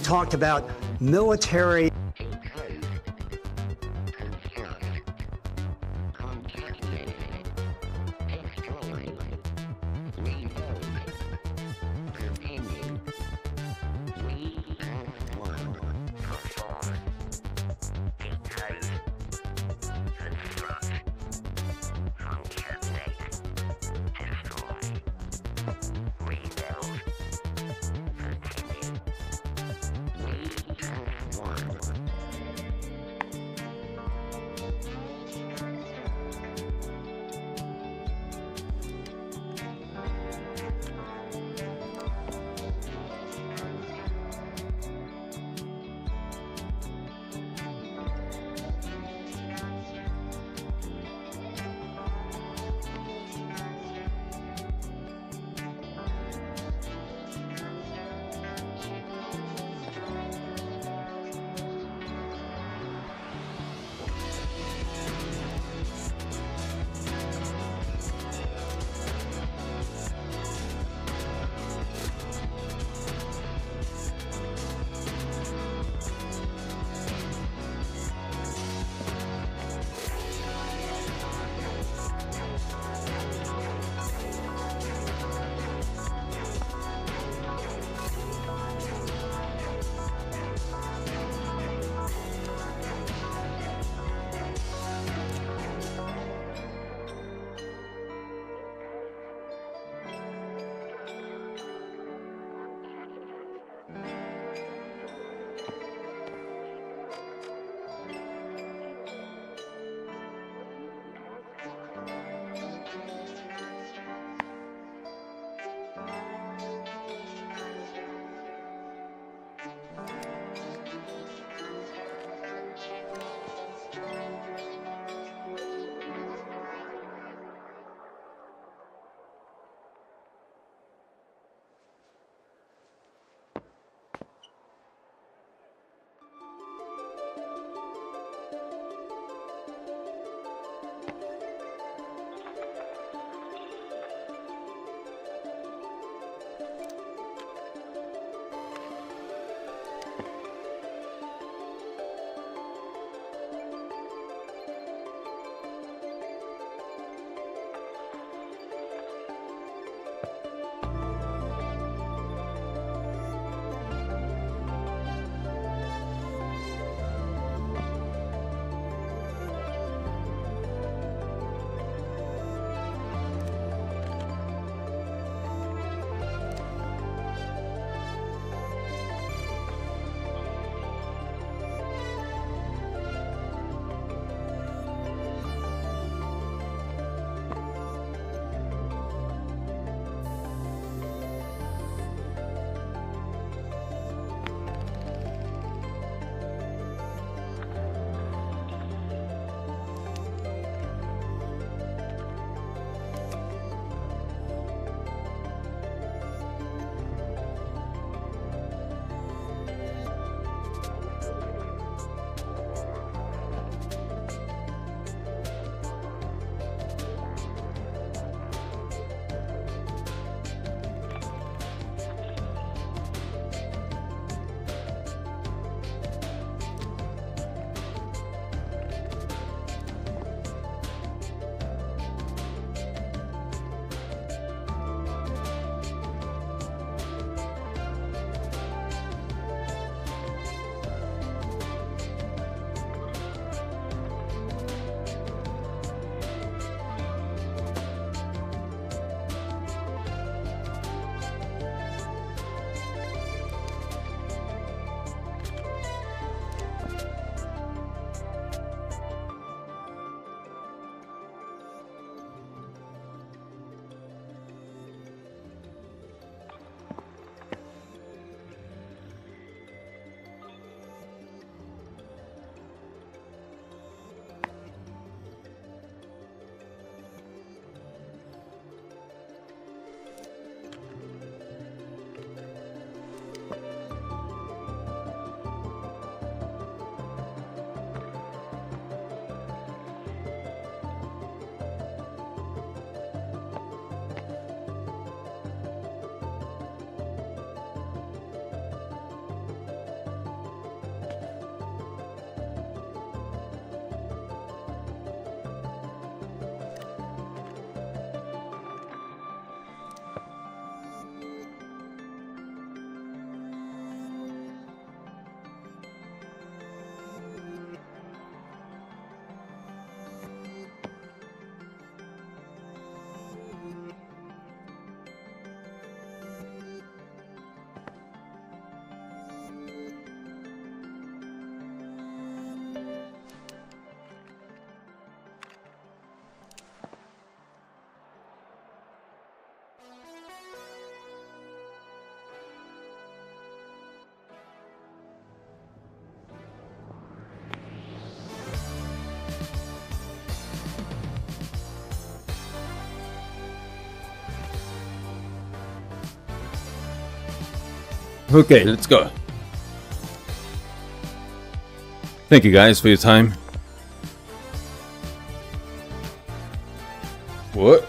talked about military Okay, let's go. Thank you guys for your time. What?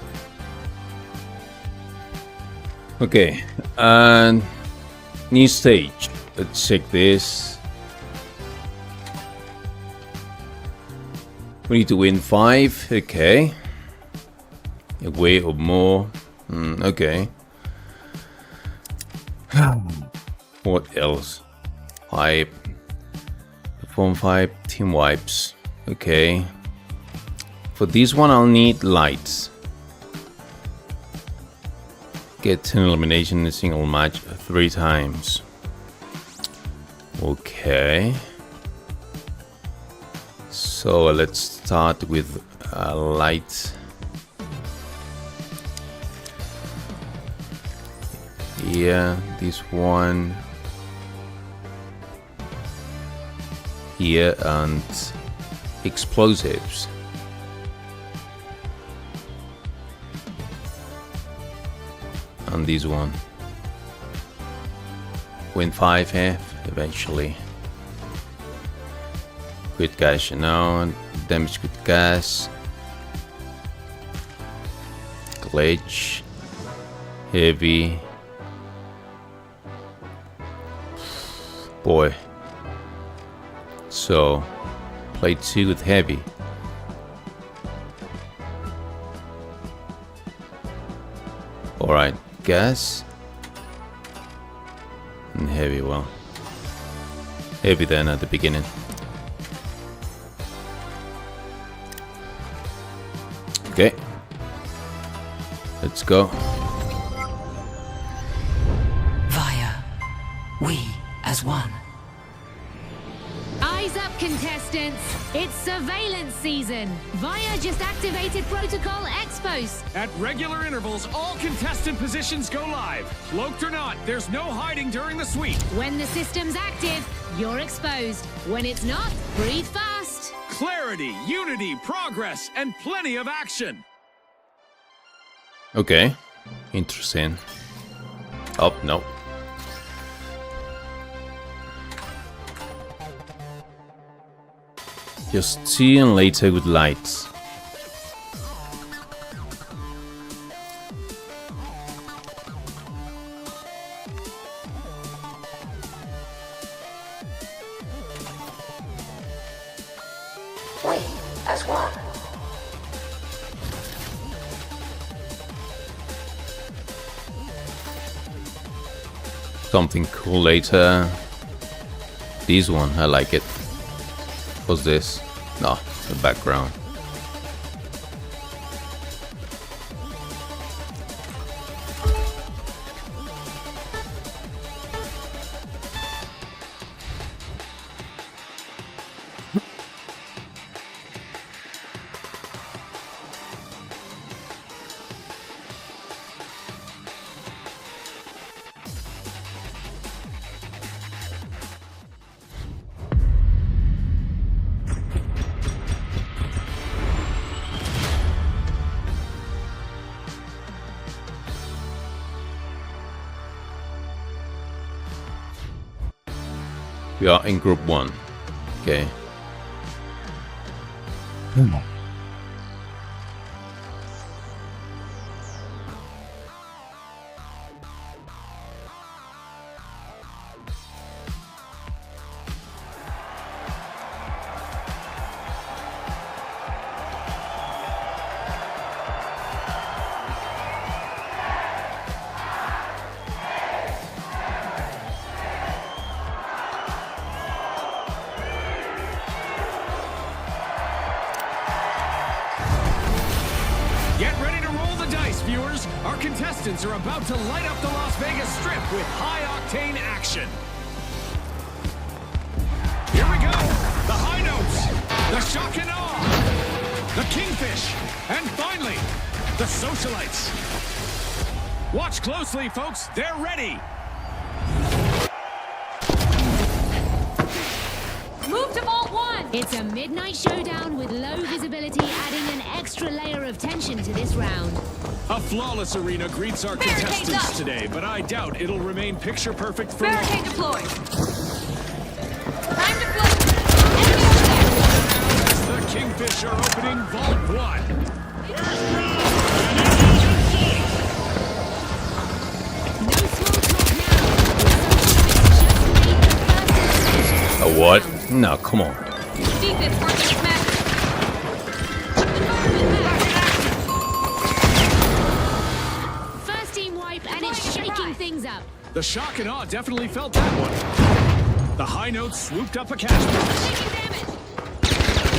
Okay, and new stage. Let's check this. We need to win 5. Okay. Away or more. Okay. What else? Hype. Perform 5 team wipes. Okay. For this one, I'll need lights. Get 10 elimination in a single match 3 times. Okay. So let's start with light. Yeah, this one. Here and explosives. And this one. Win 5F eventually. Quick gas, you know, damage with gas. Glitch. Heavy. Boy. So, play 2 with heavy. Alright, gas. And heavy, well. Heavy then at the beginning. Okay. Let's go. Via. We as one. Eyes up, contestants. It's surveillance season. Via just activated Protocol Expos. At regular intervals, all contestant positions go live. Cloaked or not, there's no hiding during the sweep. When the system's active, you're exposed. When it's not, breathe fast. Clarity, unity, progress, and plenty of action. Okay. Interesting. Oh, no. Just see and later with lights. We as one. Something cool later. This one, I like it. What's this? No, the background. We are in group 1. Okay. Get ready to roll the dice, viewers. Our contestants are about to light up the Las Vegas Strip with high-octane action. Here we go. The high notes, the shock and awe, the kingfish, and finally, the socialites. Watch closely, folks. They're ready. Move to vault one. It's a midnight showdown with low visibility, adding an extra layer of tension to this round. A flawless arena greets our contestants today, but I doubt it'll remain picture perfect for long. Barricade deployed. Time to float. The Kingfish are opening Vault 1. No small talk now. A what? No, come on. Defense working its magic. First team wipe, and it's shaking things up. The shock and awe definitely felt that one. The high notes swooped up a cash box. Taking damage.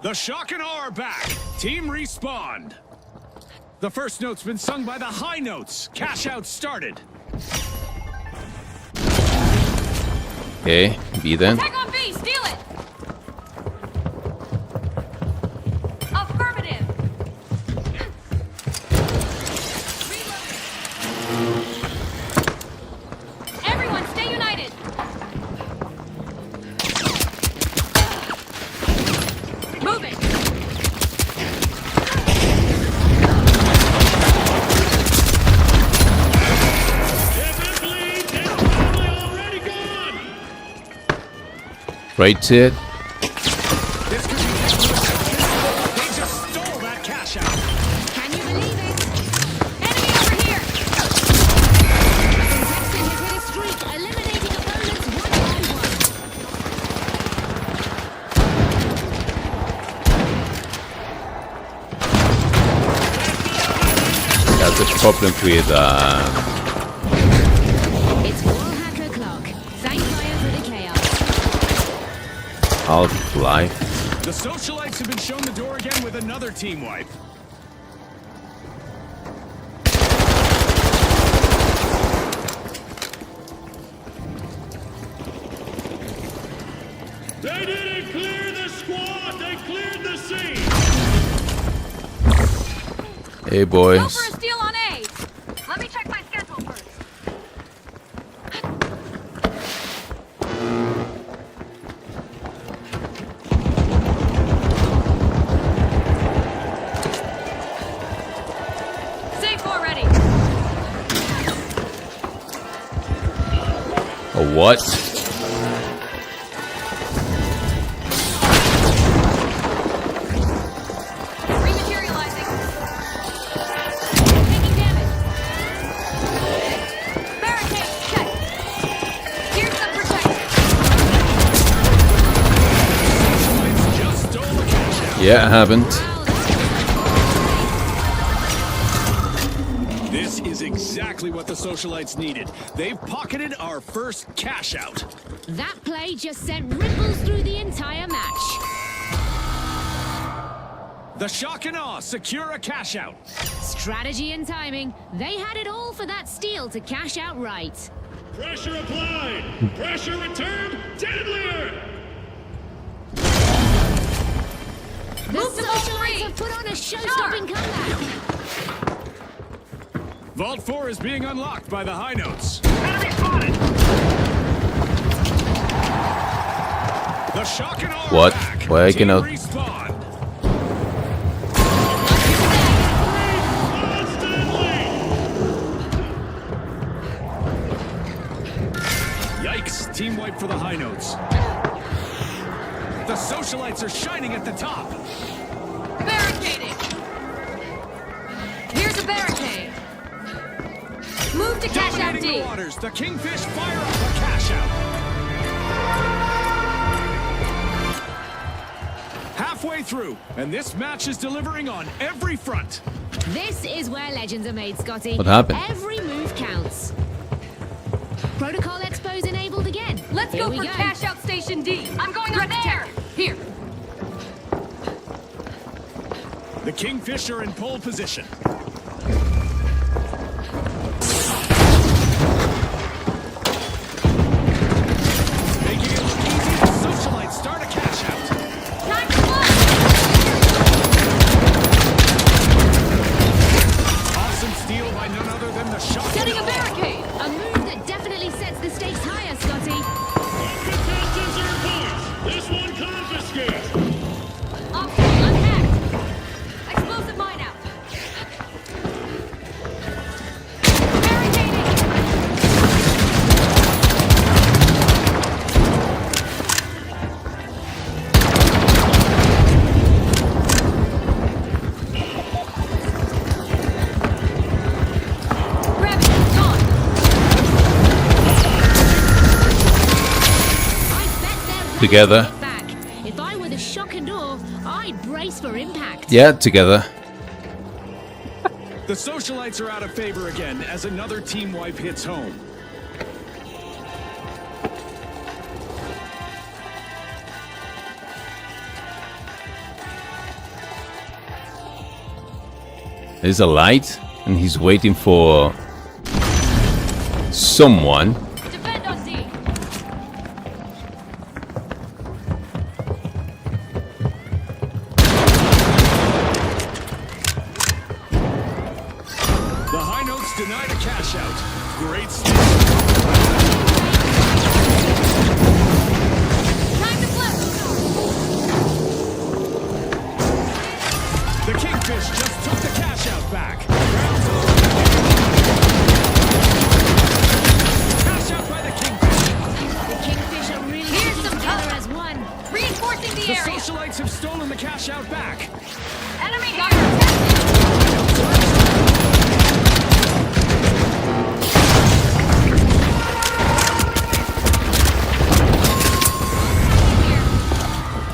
The shock and awe are back. Team respawned. The first note's been sung by the high notes. Cash out started. Okay, B then. Attack on B, steal it! Affirmative! Everyone, stay united! Move it! Right to it. This could be They just stole that cash out. Can you believe it? Enemy over here! Contestant has hit a streak, eliminating opponents one by one. That's a problem with It's wall hacker clock. Thank Fire for the chaos. Half-Life. The socialites have been shown the door again with another team wipe. They didn't clear the squad, they cleared the scene! Hey Go boys. for a steal on A! Let me check my schedule first. Safe already! A what? Rematerializing. Taking damage. Barricade, check. Here's the protector. Just stole the cash out. Yeah, I haven't. This is exactly what the socialites needed. They've pocketed our first cash out. That play just sent ripples through the entire match. The shock and awe secure a cash out. Strategy and timing. They had it all for that steal to cash out right. Pressure applied! Pressure returned! Deadlier! The Move to Vault socialites 3. have put on a show-stopping comeback. Vault 4 is being unlocked by the high notes. Enemy spotted! The shock and awe are What? back. Why I Team cannot- respawned. Yikes, team wipe for the high notes. The socialites are shining at the top. Barricading. Here's a barricade. Move to cash out Dominating D. the waters, the Kingfish fire up a cash out. Halfway through, and this match is delivering on every front. This is where legends are made, Scotty. What happened? Every move counts. Protocol Expo's enabled again. Let's Here go we for go. cash out station D. I'm going up there. Here. The Kingfish are in pole position. Making Together. Back. If I were the shock and awe, I'd brace for impact. Yeah, together. The socialites are out of favor again as another team wipe hits home. There's a light, and he's waiting for someone. Defend on D. The high notes denied a cash out. Great steal. Time to flip. The Kingfish just took the cash out back. Cash out by the Kingfish. The Kingfish are really Here's sticking some together cover. as one. Reinforcing the The area. socialites have stolen the cash out back. Enemy got protected.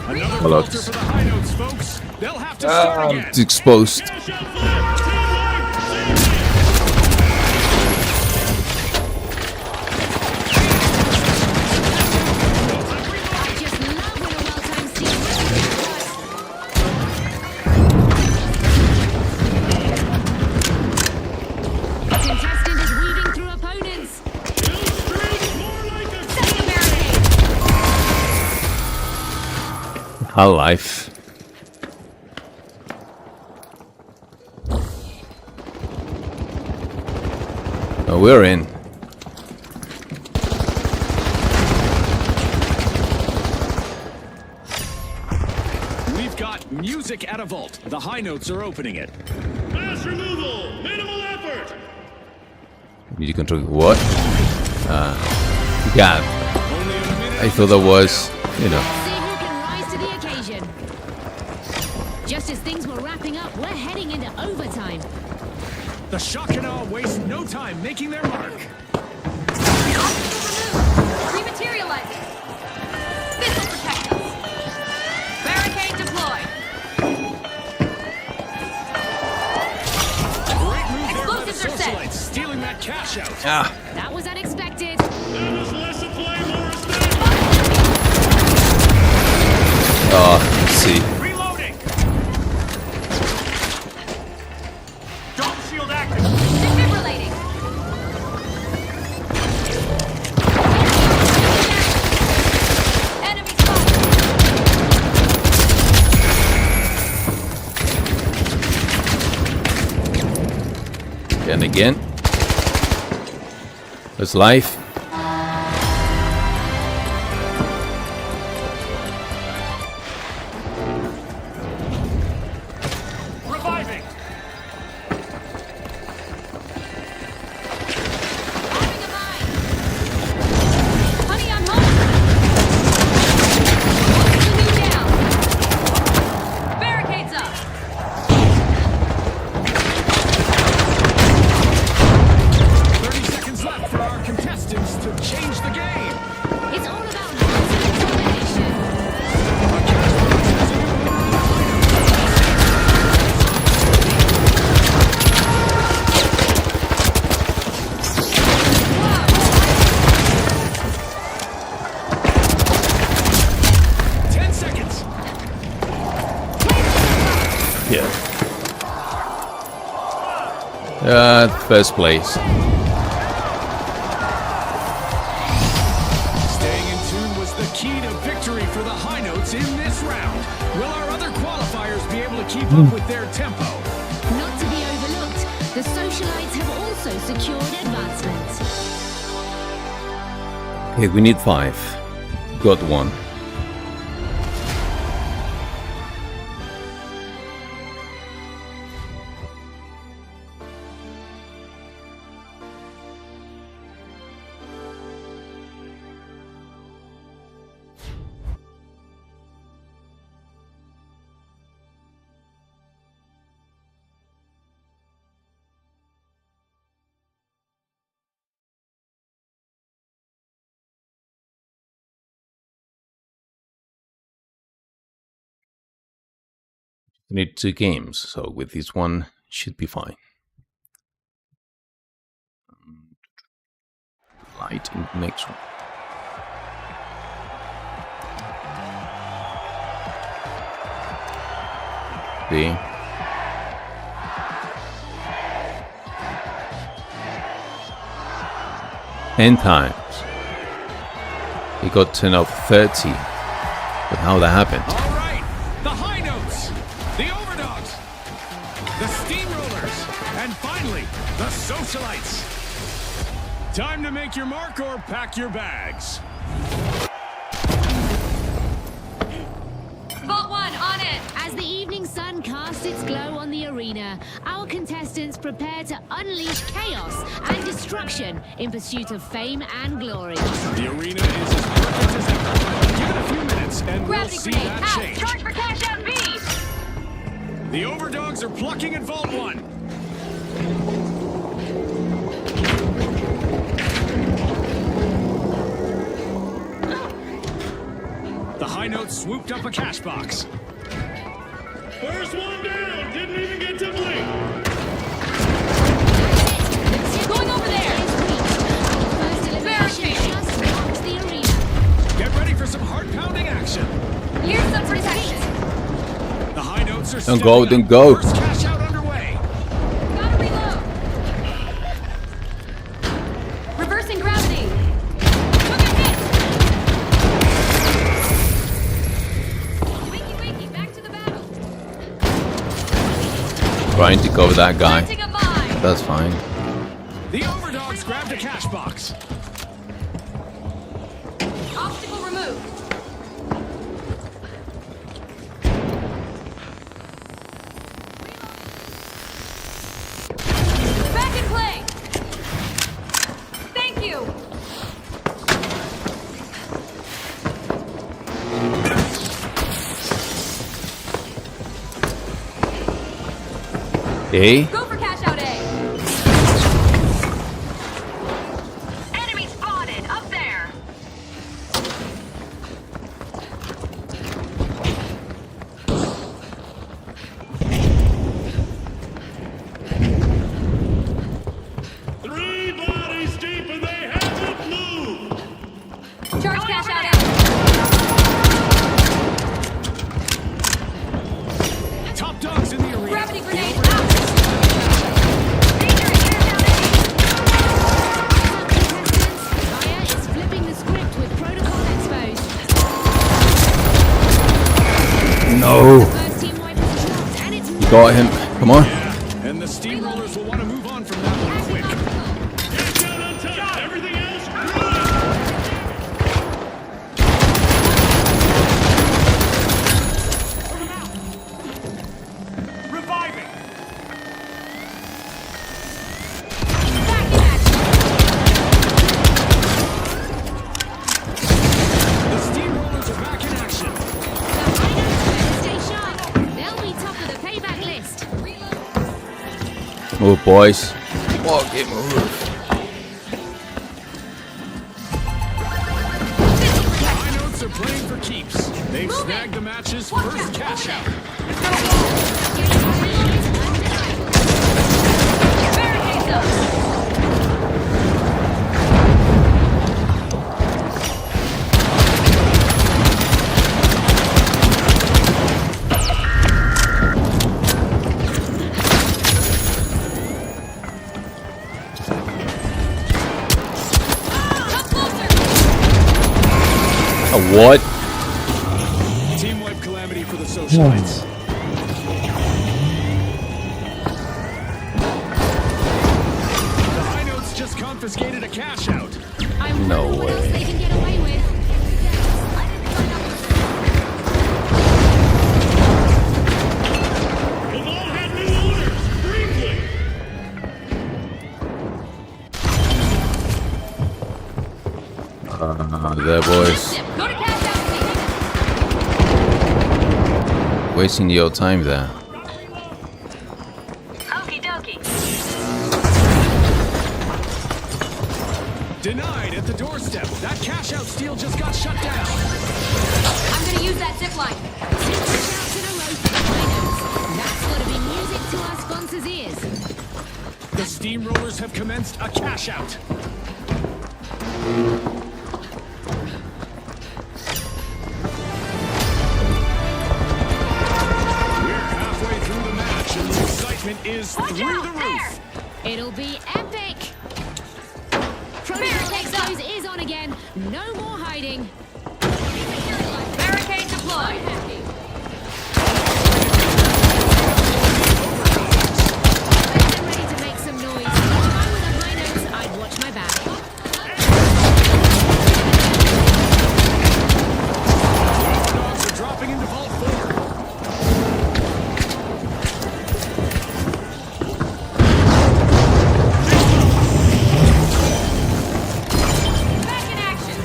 Another Well, falter for the high notes, folks. They'll have to start again. It's exposed. Cash out flag. Team wipe. Safety. I just love when a well-timed steal really works. Contestant is weaving through opponents. Kill streak. More like a Setting a barricade. Our life. Oh, we're in. We've got music at a vault. The high notes are opening it. mass removal. Minimal effort. Media control. What? Yeah. Only in a minute. I thought that was, you know. Let's see who can rise to the occasion. Just as things were wrapping up, we're heading into overtime. The shock and awe waste no time making their mark. Rematerializing. This will protect us. Barricade deployed. Great move there by the Explosives are set. socialites, stealing that cash out. Ah. That was unexpected. That was less a play, more a stat. Oh, let's see. Reloading. Dome shield active. Defibrillating. Enemy spotted. And again. There's life. Reviving. Having a mine. Honey, I'm home. Locking you down. Barricades up. 30 seconds left for our contestants to change the game. It's all about ultimate domination. A cash box has a new leader. Whoa. 10 seconds. Yeah. First place. Staying in tune was the key to victory for the high notes in this round. Will our other qualifiers be able to keep up with their tempo? Not to be overlooked, the socialites have also secured advancement. Okay, we need 5. Got 1. You need 2 games, so with this one, should be fine. Light in the next one. See? Ten times. He got 10 of 30. But how that happened? All right, the high notes, the overdogs, the steamrollers, and finally, the socialites. Time to make your mark or pack your bags. Vault 1, on it! As the evening sun casts its glow on the arena, our contestants prepare to unleash chaos and destruction in pursuit of fame and glory. The arena is as perfect as ever. Give it a few minutes and Gravity we'll see grenade that out! change. Charge for cash out B! The overdogs are plucking at Vault 1. The high notes swooped up a cash box. First one down. Didn't even get to blink. Going over there! First elimination just marks the arena. Get ready for some heart-pounding action. Here's some protection. The high notes are Don't stepping go, up. don't go. First cash out underway. Gotta reload. Reversing gravity. Took a hit. Wakey, wakey, back to the battle. Trying to cover that guy. Planting a mine. That's fine. The overdogs grabbed a cash box. Obstacle removed. Back in play. Thank you. Hey? Go for cash out A. Enemy spotted up there. Three bodies deep and they haven't moved. Charge cash out A. Top dogs in the arena. Gravity The grenade overdogs- out. Danger, cash out Fire is flipping the script with protocol exposed. No. First team wipe is dropped and it's You got him. Come on. Yeah, and the steamrollers will want to move on from that one quick. Cash out untouched. Everything else, run. Reviving. Back in action. The steamrollers are back in action. stay sharp. They'll be top of the payback list. Move, boys. Okay, move. The high notes are playing for keeps. They've snagged the match's first cash out. Barricades up. Come closer. A what? Team wipe calamity for the socialites. The high notes just confiscated a cash out. I'm No wondering what else way. they can get away with. We've all had new orders. Briefly. There, boys. Go to cash out B. Wasting your time there. Okie dokie. Denied at the doorstep. That cash out steal just got shut down. I'm gonna use that zip line. 6 shouts in a row for the high notes. to our sponsors' ears. The steamrollers have commenced a cash out. We're halfway through the match and the excitement is through the roof. It'll be epic. Protocol Expose is on again. No more hiding. Barricade deployed. I'm ready to make some noise. If I were the high notes, I'd watch my back. Dogs are dropping into Vault 4. Back in action.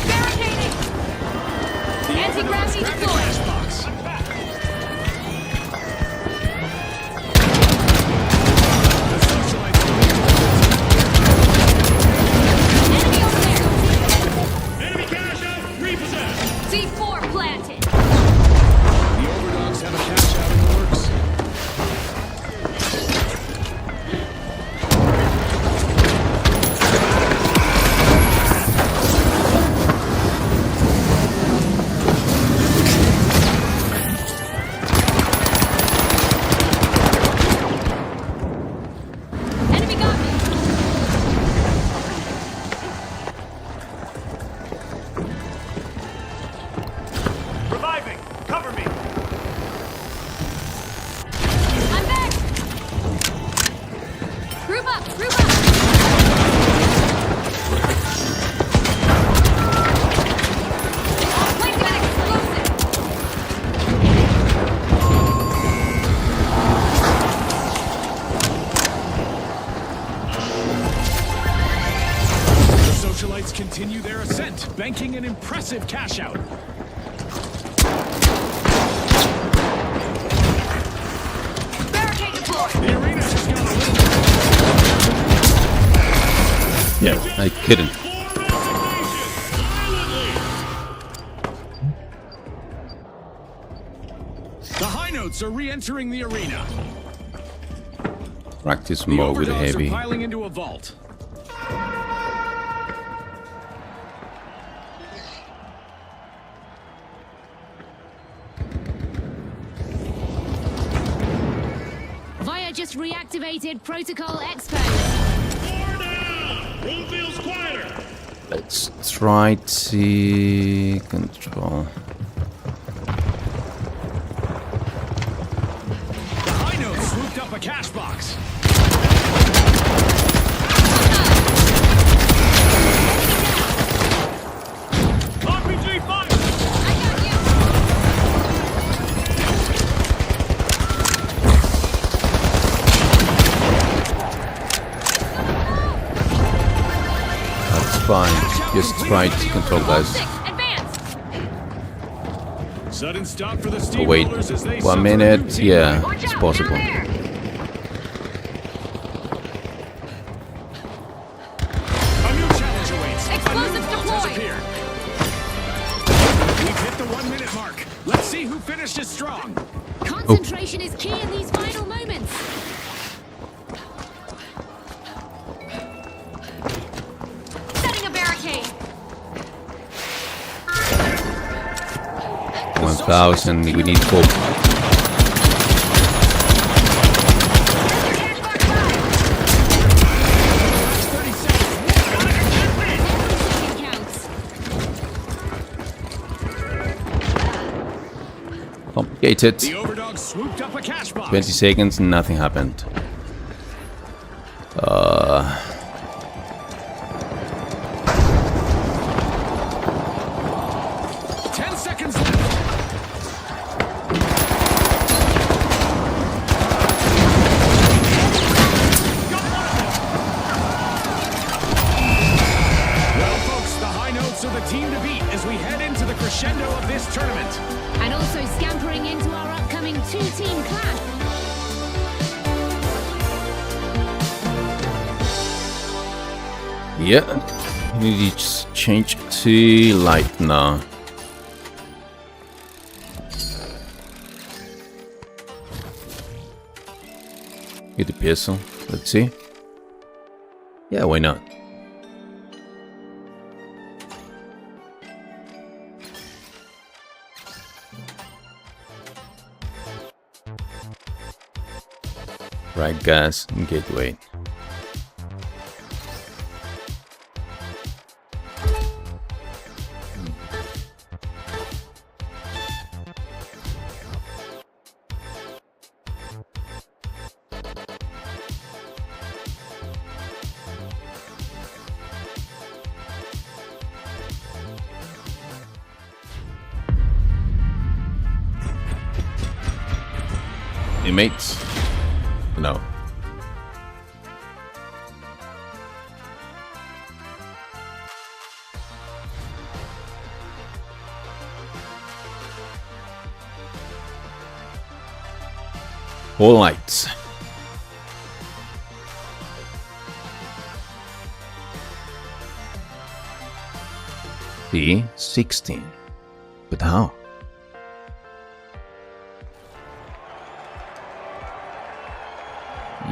Barricading. Anti-gravity deployed. Enemy over there. Enemy cash out. Repossessed. C4 planted. The overdogs have a cash out in the works. Enemy got me. Reviving. Cover me. I'm back. Group up. Group up. Place that explosive. The socialites continue their ascent, banking an impressive cash out. Barricade deployed. The arena just got a little. Yeah, I couldn't. For resignation. Silently. The high notes are re-entering the arena. Practice The more with overdogs heavy. are piling into a vault. Via just reactivated Protocol Expose. 4 down. Room feels quieter. Let's try to control. The high notes swooped up a cash box. RPG fire. I got you. That's fine. Just try to control guys. 6, advance. Sudden stop for the Oh wait, steamrollers as they 1 suffer a minute. routine. Yeah, Watch it's out, possible. down there. A new challenge awaits. Explosives A new vault has deployed. appeared. We've hit the 1 minute mark. Let's see who finishes strong. Concentration is key in these final moments. Setting a barricade. 1000. We need 4. Second counts. Complicated. The overdogs swooped up a cash box. 20 seconds, nothing happened. 10 seconds left. Well, folks, the high notes are the team to beat as we head into the crescendo of this tournament. And also scampering into our upcoming two-team clash. Yeah, we need to change to light now. Get the pistol. Let's see. Yeah, why not? Right gas and gateway. Inmates? No. All lights. B16. But how?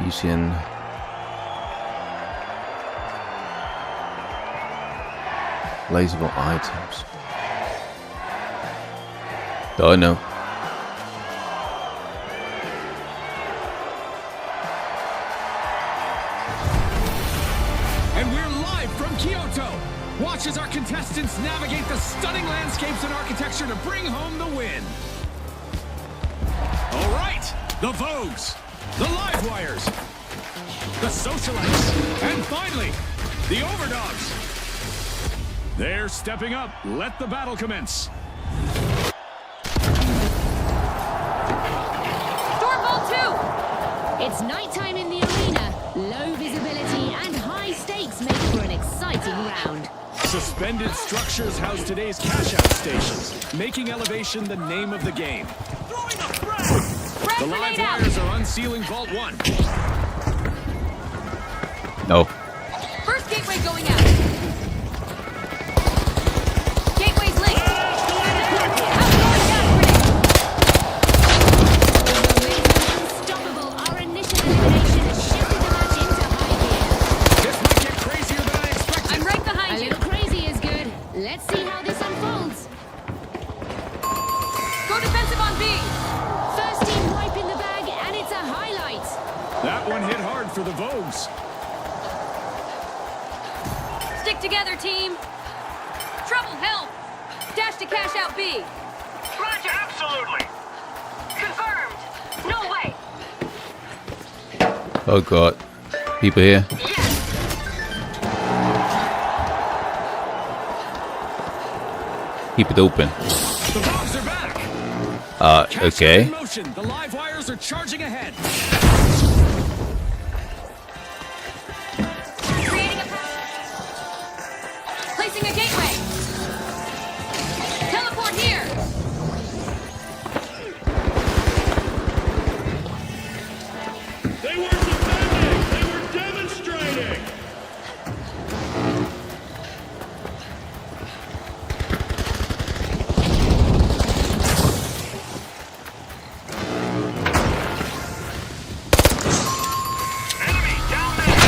Using placeable items. Don't know. And we're live from Kyoto. Watch as our contestants navigate the stunning landscapes and architecture to bring home the win. All right, the Vogues, the Live Wires, the Socialites, and finally, the Overdogs. They're stepping up. Let the battle commence. Doorbell 2! It's nighttime in the arena. Low visibility and high stakes make for an exciting round. Suspended structures house today's cash-out stations, making elevation the name of the game. The Live Wires are unsealing Vault 1. No. First gateway going out. Gateway's linked. Outgoing gas grenade. Unstoppable. Our initial elimination has shifted the match into high gear. This might get crazier than I expected. I'm right A behind you. little crazy is good. Let's see how this unfolds. Go defensive on B. First team wipe in the bag, and it's a highlight. That one hit hard for the Vogues. Stick together, team. Trouble, help. Dash to cash out B. Roger, absolutely. Confirmed. No way. Oh god. People here. Keep it open. The Vogues are back. Cash Okay. in motion. The Live Wires are charging ahead. Creating a placing a gateway. Teleport here. They were defending. They were demonstrating. Enemy down there.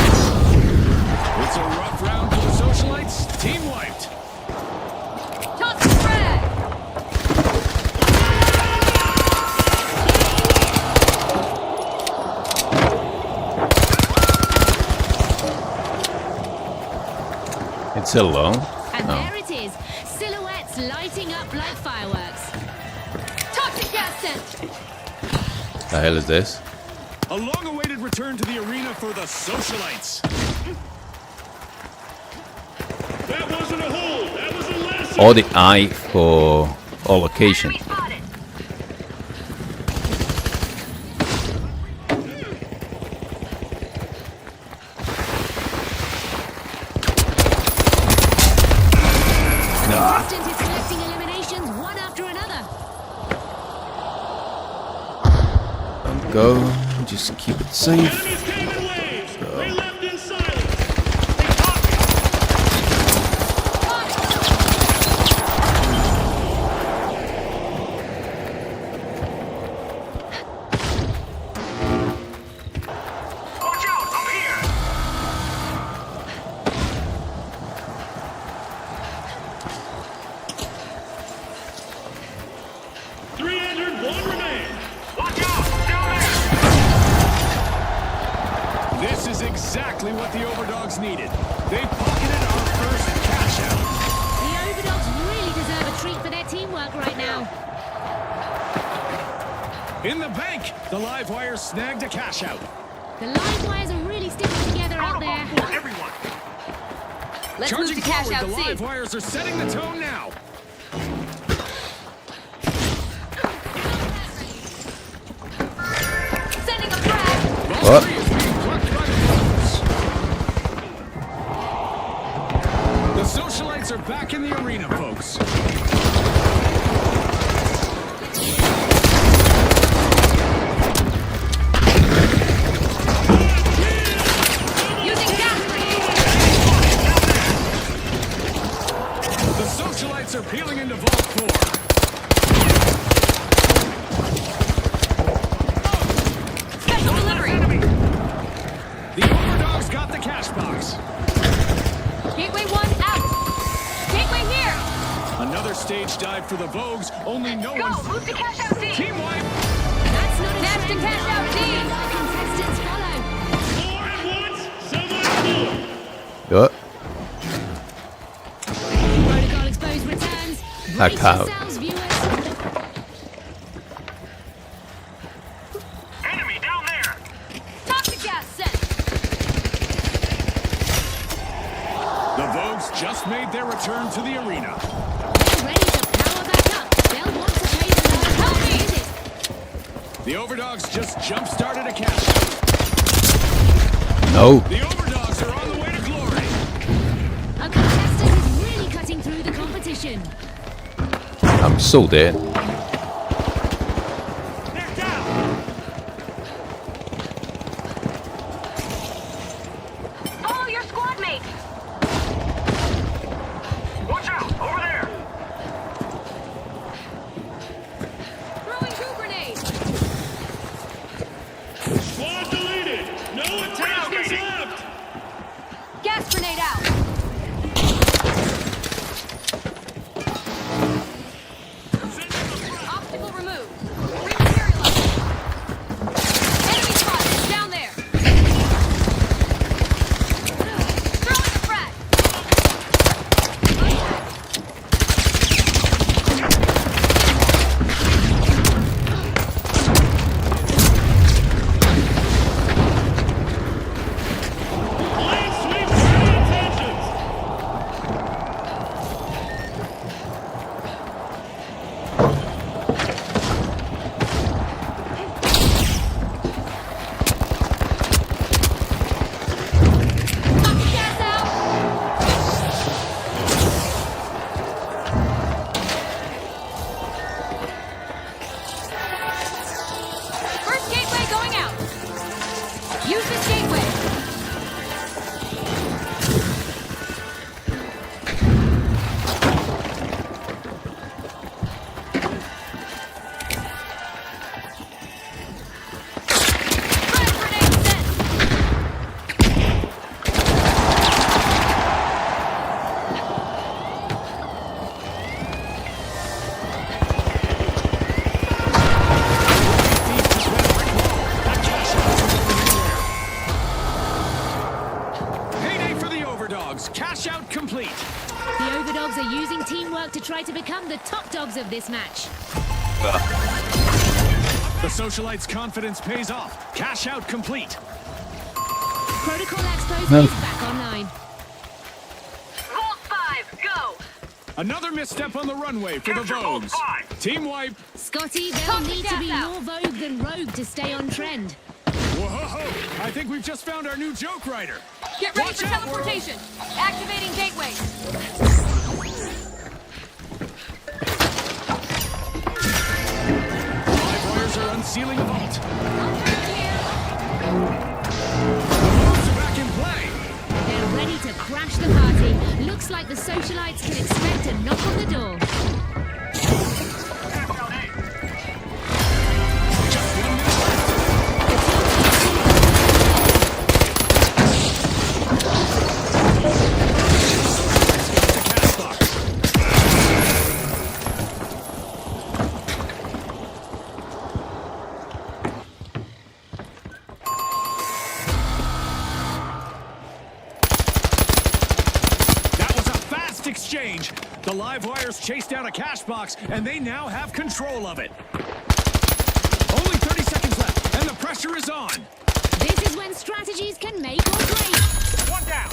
It's a rough round for the Socialites. Team wiped. Toss the frag. It's so low. And Oh. there it is. Silhouettes lighting up like fireworks. Toxic gas sent. The hell is this? A long-awaited return to the arena for the Socialites. That wasn't a hold. That was a lesson. Or the eye for all location. Enemy spotted. Contestant is collecting eliminations one after another. Don't go. Just keep it safe. Enemies came in waves. They left in silence. They caught me. the overdogs needed. They pocketed our first cash out. The overdogs really deserve a treat for their teamwork right now. In the bank, the live wires snagged a cash out. The live wires are really sticking together out there. Everyone. Let's Charging move to cash forward, out the C. live wires are setting the tone now. Sending a frag. What? Three is being plucked by the foes. The socialites are back in the arena, folks. Using gas grenade. The socialites are peeling into Vault 4. Special delivery. The overdogs got the cash box. Gateway 1 out. Gateway here. Another stage dive for the Vogues, only no Go. one's... Move to cash out D. Team wipe! That's not a Dash to trend cash that out D. our contestants follow. More at once, semi-full. What? Protocol Exposed returns. Hack Brace out. yourselves, viewers. Enemy down there. Toxic gas set. The Vogues just made their return to the arena. They're ready to power back up. They'll want to pay the Help me. visit. The overdogs just jump-started a cash. No. The overdogs are on the way to glory. A contestant is really cutting through the competition. I'm so dead. They're down. Follow your squad mate. Watch out, over there. Throwing goo grenade. Squad deleted. No attachments left. Gas grenade out. Obstacle removed. Rematerialize. Enemy spotted. Down there. Throwing a frag. Clean sweep for intentions. Gas out. First gateway going out. Use this gateway. Frag grenade set. That cash out isn't going anywhere. Payday for the overdogs. Cash out complete. The overdogs are using teamwork to try to become the top dogs of this match. The socialites' confidence pays off. Cash out complete. Protocol Exposed No. is back online. Vault 5, go. Another misstep on the runway for the Capture Vault Vogues. 5. Team wipe. Scotty, they'll Toxic need to gas be out. more vogue than rogue to stay on trend. Whoa, I think we've just found our new joke writer. Get ready Watch for out, teleportation. Activating gateway. Live wires are unsealing a vault. I'll turn here. The Vogues are back in play. They're ready to crash the party. Looks like the socialites can expect a knock on the door. Just 1 minute left. The cash box. exchange. The live wires chased down a cash box, and they now have control of it. Only 30 seconds left, and the pressure is on. This is when strategies can make or break. One down.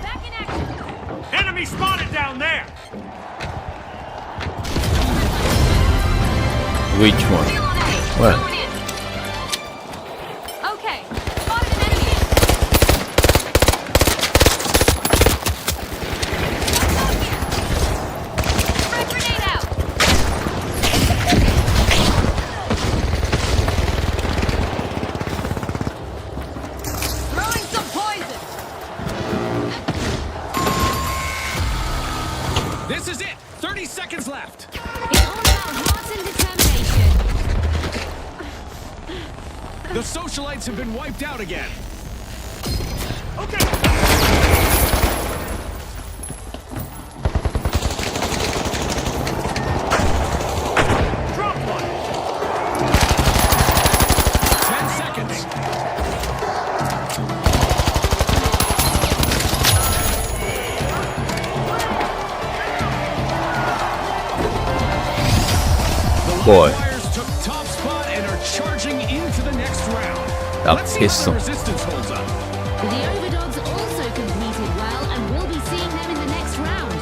Back in action. Enemy spotted down there! Which one? Still on A. Where? Going in. Okay. Spotted an enemy. Frag grenade out. Throwing some poison. This is it. 30 seconds left. It's all about heart and determination. The socialites have been wiped out again. Okay! Drop one! 10 seconds. Boy, Wires took top spot and are charging into the next round. that Let's see how pistol. the resistance holds up. The overdogs also competed well, and we'll be seeing them in the next round.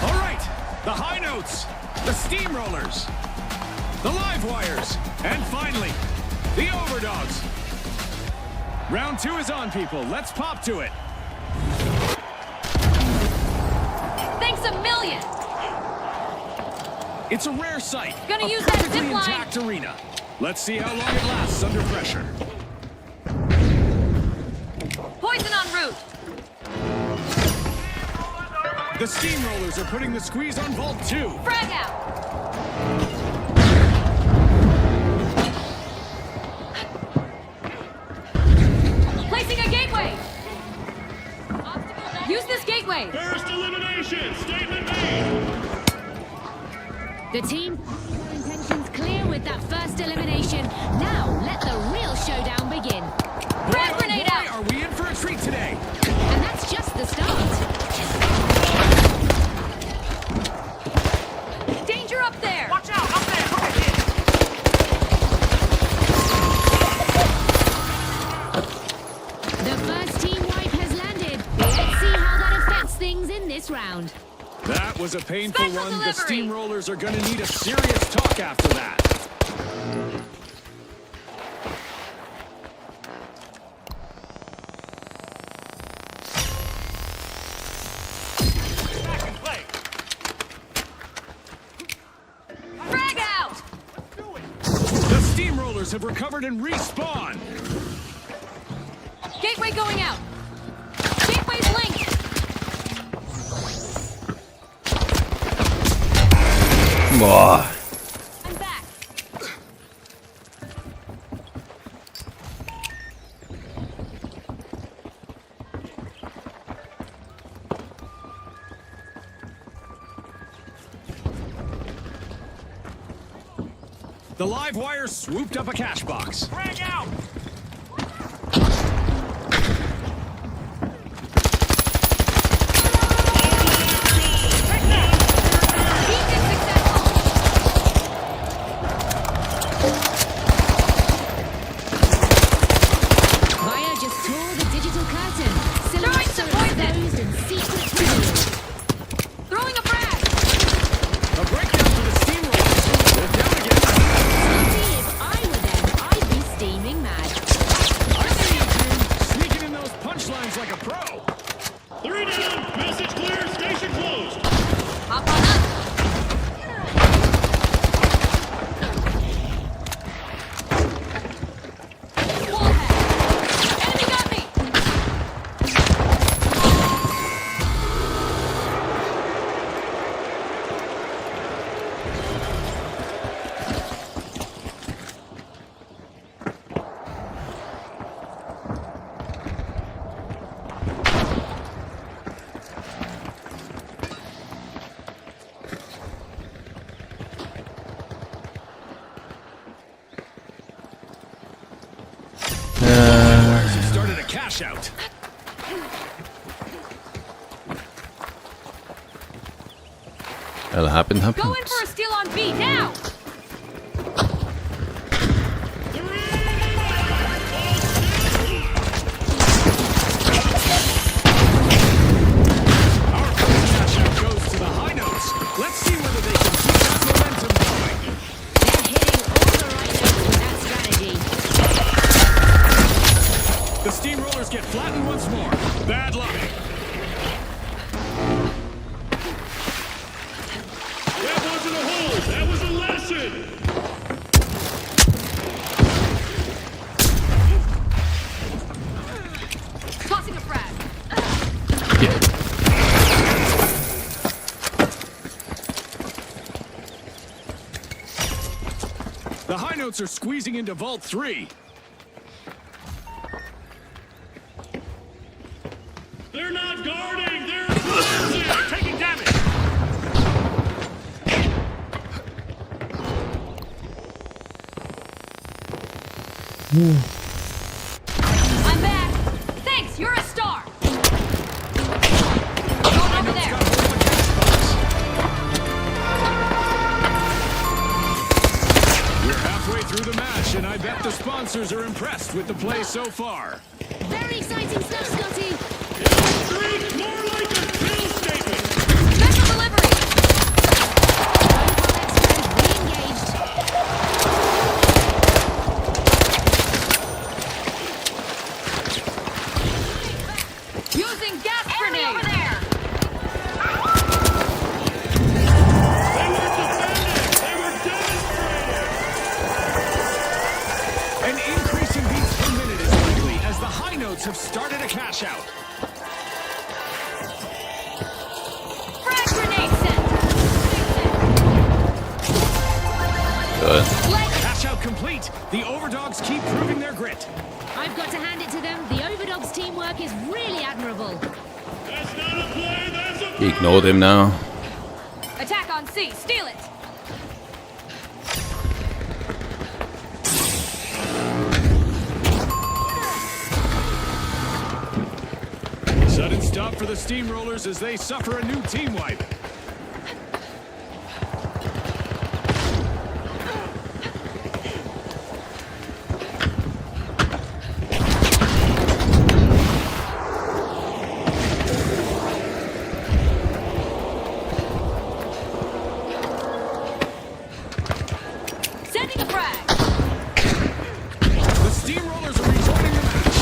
All right, the high notes, the steamrollers, the live wires, and finally, the overdogs. Round 2 is on, people. Let's pop to it. Thanks a million. It's a rare sight. Gonna a use that perfectly zip line. intact arena. Let's see how long it lasts under pressure. Poison en route. The steamrollers are putting the squeeze on Vault 2. Frag out. Placing a gateway. Use this gateway. First elimination! Statement made! The team intentions clear with that first elimination. Now let the real showdown begin. Frag grenade Boy, out. are we in for a treat today? And that's just the start. Danger up there. Watch out! Up there! The first team wipe has landed. Let's see how that affects things in this round. That was a painful Special one. delivery. The steamrollers are going to need a serious talk after that. Back in play! Frag out. The steamrollers have recovered and respawned. Gateway going out. Gateway's linked. Boy. I'm back. The live wire swooped up a cash box. Frag out! sounds like a pro. 3 down. Message clear. Station closed. Hop on up. Wall hack. Enemy got me. Started a cash out. That'll happen. Go in for a steal on B now. Our first cash out goes to the high notes. Let's see whether they can keep that momentum going. They're hitting all the right notes with that strategy. The steamrollers get flattened once more. Bad luck. That wasn't a hold. That was a lesson. Tossing a frag. The high notes are squeezing into Vault 3. They're not guarding. They're Taking damage. I'm back. Thanks. You're a star. Going over there. We're halfway through the match, and I bet the sponsors are impressed with the play so far. Very exciting stuff, Scotty. Strix, more like a kill statement. Special delivery. Re-engaged. Using gas grenade. Over there. They were defending. They were demonstrating. An increase in beats per minute is likely as the high notes have started a cash out. Frag grenade set. Good. Cash out complete. The overdogs keep proving their grit. I've got to hand it to them. The Overdogs teamwork is really admirable. That's not a play. That's a He ignored him now. Attack on C. Steal it. Sudden stop for the steamrollers as they suffer a new team wipe. Sending a frag. The steamrollers are rejoining the match.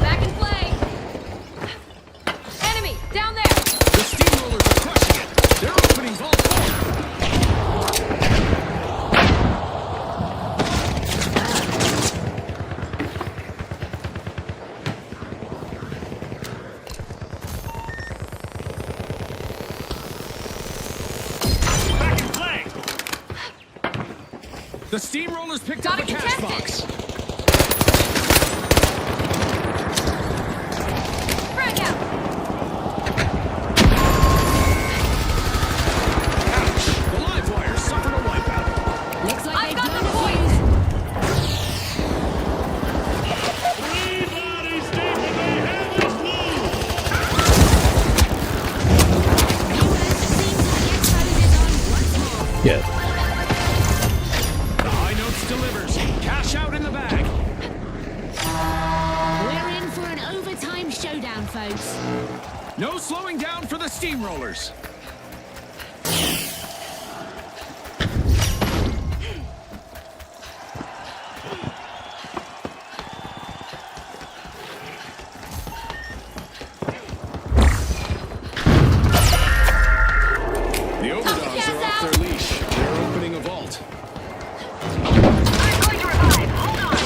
Back in play. Enemy down there. The steamrollers are crushing it. They're opening Vault 4. Back in play. The steamrollers picked up Gotta a cash contest it. box. Frag out. Ouch. The live wire suffered a wipeout. Looks like I've they've got blown the a point. fuse. 3 bodies deep and they have this move. Viewers, seems like the Expos is on once more. Yeah. The high notes delivers. Cash out in the bag. We're in for an overtime showdown, folks. No slowing down for the steam steamrollers. The overdogs are off their leash. They're opening a vault. I'm going to revive. Hold on.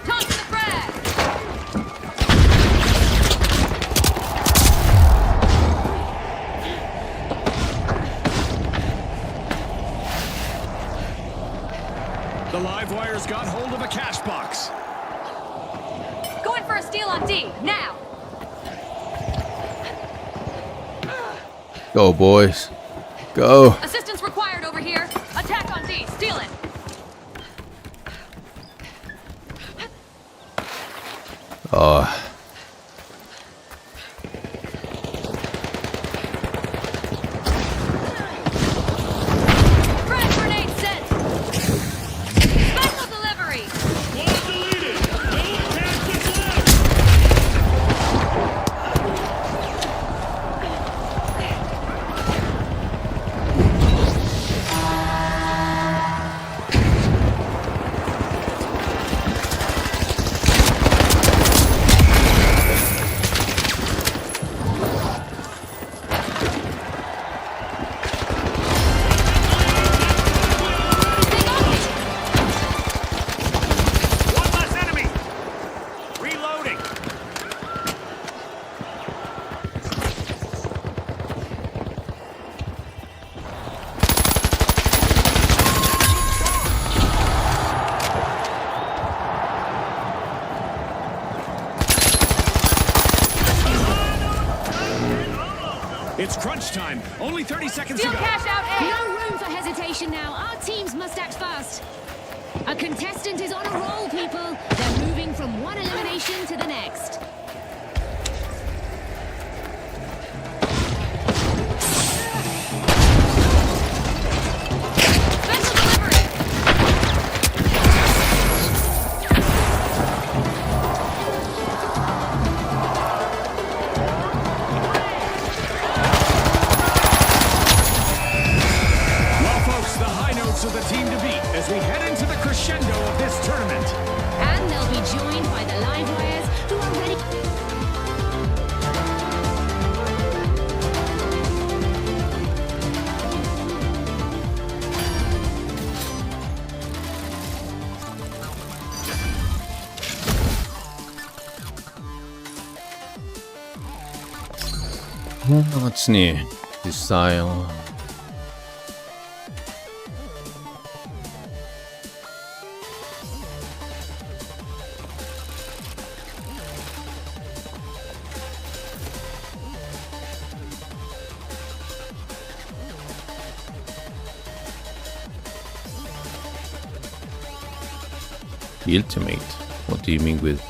Toss the frag. The live wires got hold of a cash box. Going for a steal on D, now! Go, boys. Go. Assistance required over here. Attack on D, steal it! Oh. Frag grenade set! Special delivery! Vault deleted. No tactics left. One less enemy. Reloading. It's crunch time. Only 30 seconds to Steal go. cash out A! No room for hesitation now. Our teams must act fast. A contestant is on a roll, people. They're moving from one elimination to the next. Special delivery! Well, folks, the high notes are the team to beat as we head into the crescendo of this tournament. And they'll be joined by the live wires who are ready. What's new? This style. Ultimate. What do you mean with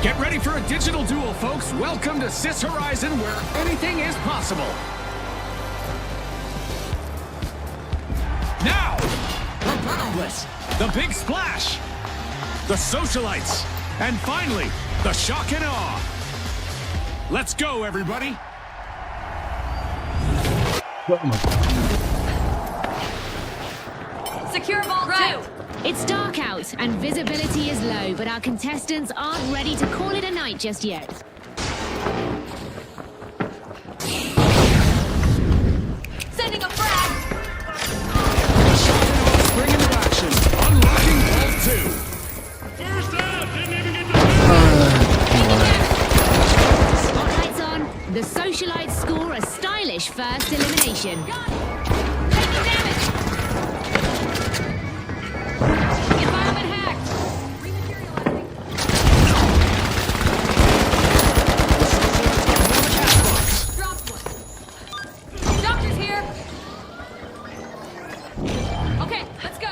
Get ready for a digital duel, folks. Welcome to Sis Horizon, where anything is possible. Now, the Boundless, the Big Splash, the Socialites, and finally, the Shock and Awe. Let's go, everybody. Secure Vault 2. It's dark out and visibility is low, but our contestants aren't ready to call it a night just yet. Sending a frag. The Shock and Awe spring into action, unlocking Vault 2. First out! Didn't even get to Spotlight's on. The Socialites score a stylish first elimination. Got it. Taking damage. Environment hacked. Rematerializing. Dropped one. Doctor's here. Okay, let's go.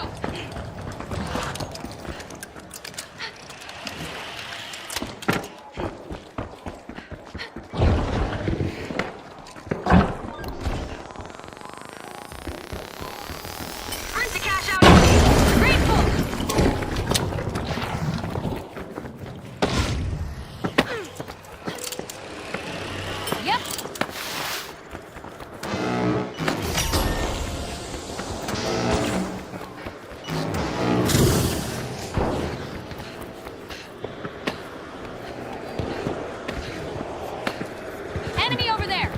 Earn to cash out. Grateful. Yep. Enemy over there.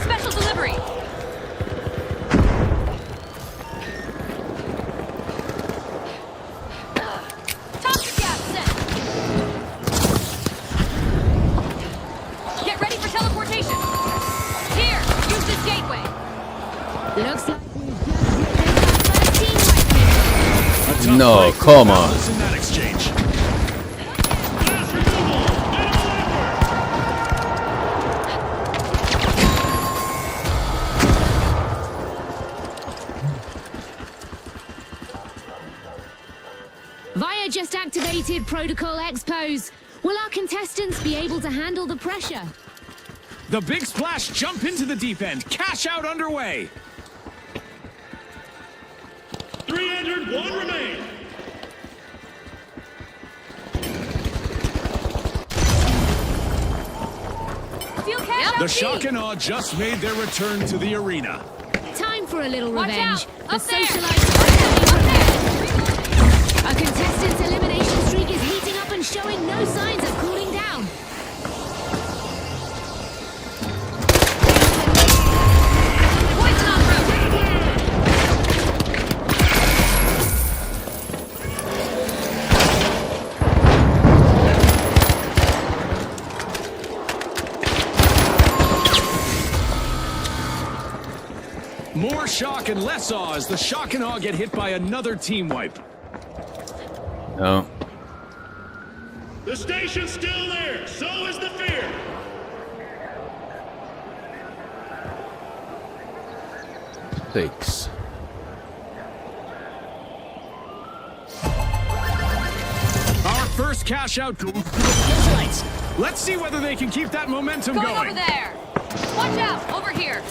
Special delivery. Toxic gas set. Get ready for teleportation. Here, use this gateway. Looks like we've just hit our first team wipe. No, come on. In that exchange. Via just activated Protocol Expos. Will our contestants be able to handle the pressure? The Big Splash jump into the deep end. Cash out underway. 3 entered, 1 remain. Steel cash out The B. Shock and Awe just made their return to the arena. Time for a little Watch revenge. out. The Up there. Socialites Up are there. Reloading. Our contestants' elimination streak is heating up and showing no signs of cooling down. Poison en route. More shock and less awe as the Shock and Awe get hit by another team wipe. No. The station's still there. So is the fear. Six. Our first cash out goes to the Socialites. Let's see whether they can keep that momentum Going going. over there. Watch out. Over here.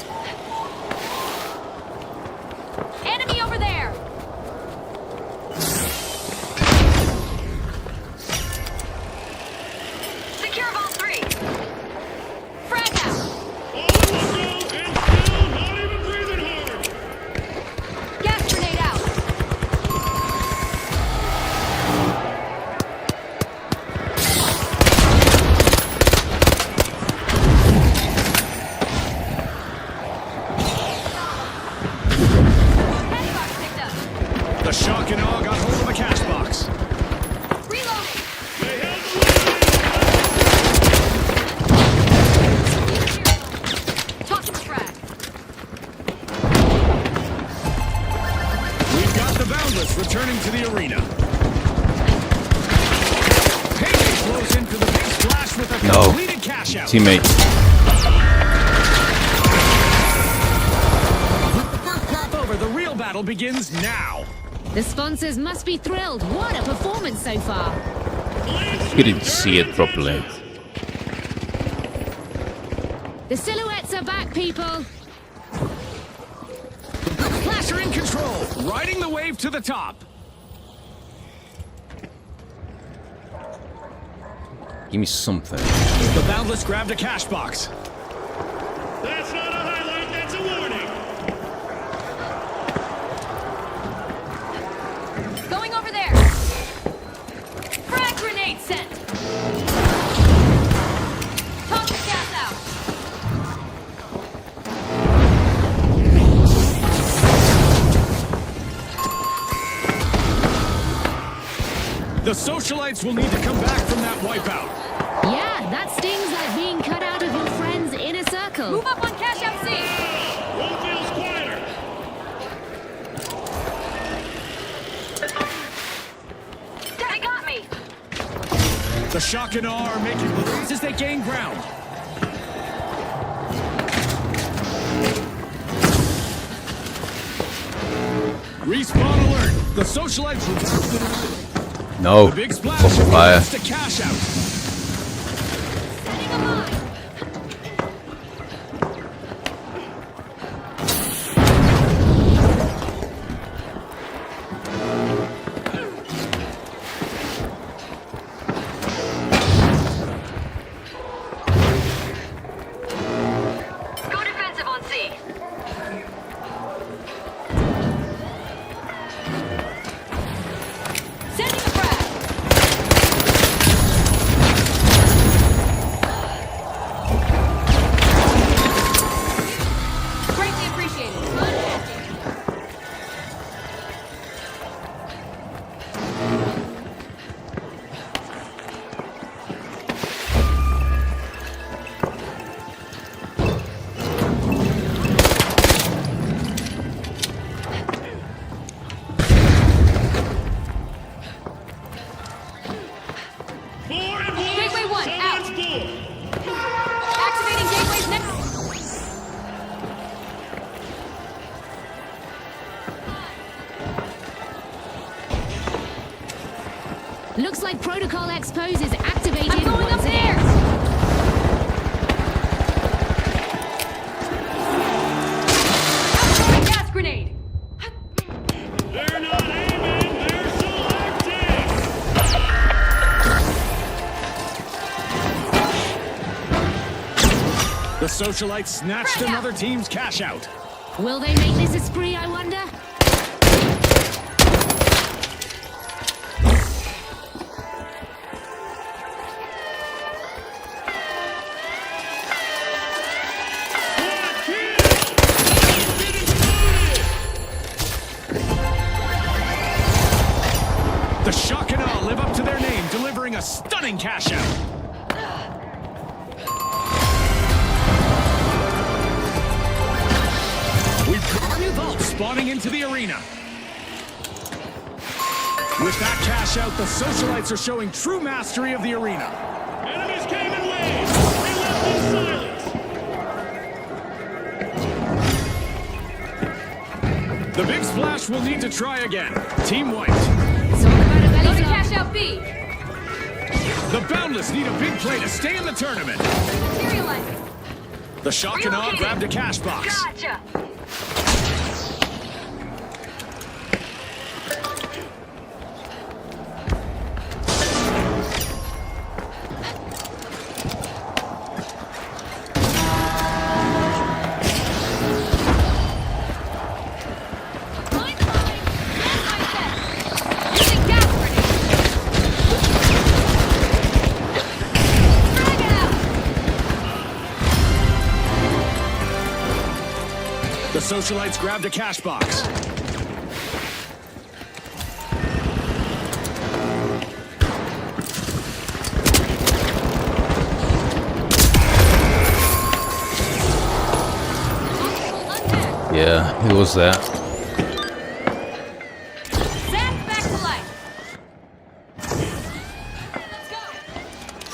Enemy over there. Secure Vault 3. Frag out. All will go and still not even breathing hard. Gas grenade out. Cash box picked up. The Shock and Awe got hold of a cash box. Reloading. They held the Tossing the frag. We've got the Boundless returning to the arena. Payday flows into the Big Splash with a No. completed cash out. Teammates. With the first lap over, the real battle begins now. The sponsors must be thrilled. What a performance so far. You didn't see it properly. The silhouettes are back, people. Flash are in control, riding the wave to the top. Give me something. The Boundless grabbed a cash box. That's not a highlight, that's a warning. Going over there. Frag grenade sent. Toss the gas out. The socialites will need to come back from that wipeout. Yeah, that stings like being cut out of your friend's inner circle. Move up on cash out C. Room feels quieter. They got me. The shock and awe are making moves as they gain ground. Respawn alert. The socialites will No. The big splash Fucking fire. to cash out. Setting them on. Go defensive on C. Sending a frag. Greatly appreciated. Four and one. Gateway one, out. Someone's full. Activating gateways next. Looks like Protocol Expose is activated I'm going once up again. there. Outgoing gas grenade. They're not aiming, they're selecting. The socialites snatched Frag out. another team's cash out. Will they make this a spree, I wonder? The shock and awe live up to their name, delivering a stunning cash out. We've got new vaults spawning into the arena. With that cash out, the socialites are showing true mastery of the arena. Enemies came in waves. They left in silence. The big splash will need to try again. Team white. It's all about a Go belly to flop. cash out B. The Boundless need a big play to stay in the tournament. Materializing. The shock and awe Relocating. grabbed a cash box. Gotcha. Find the line. Gas line set. Using gas grenade. Frag it out. The socialites grabbed a cash box. Yeah, it was that. Zap back to life. Let's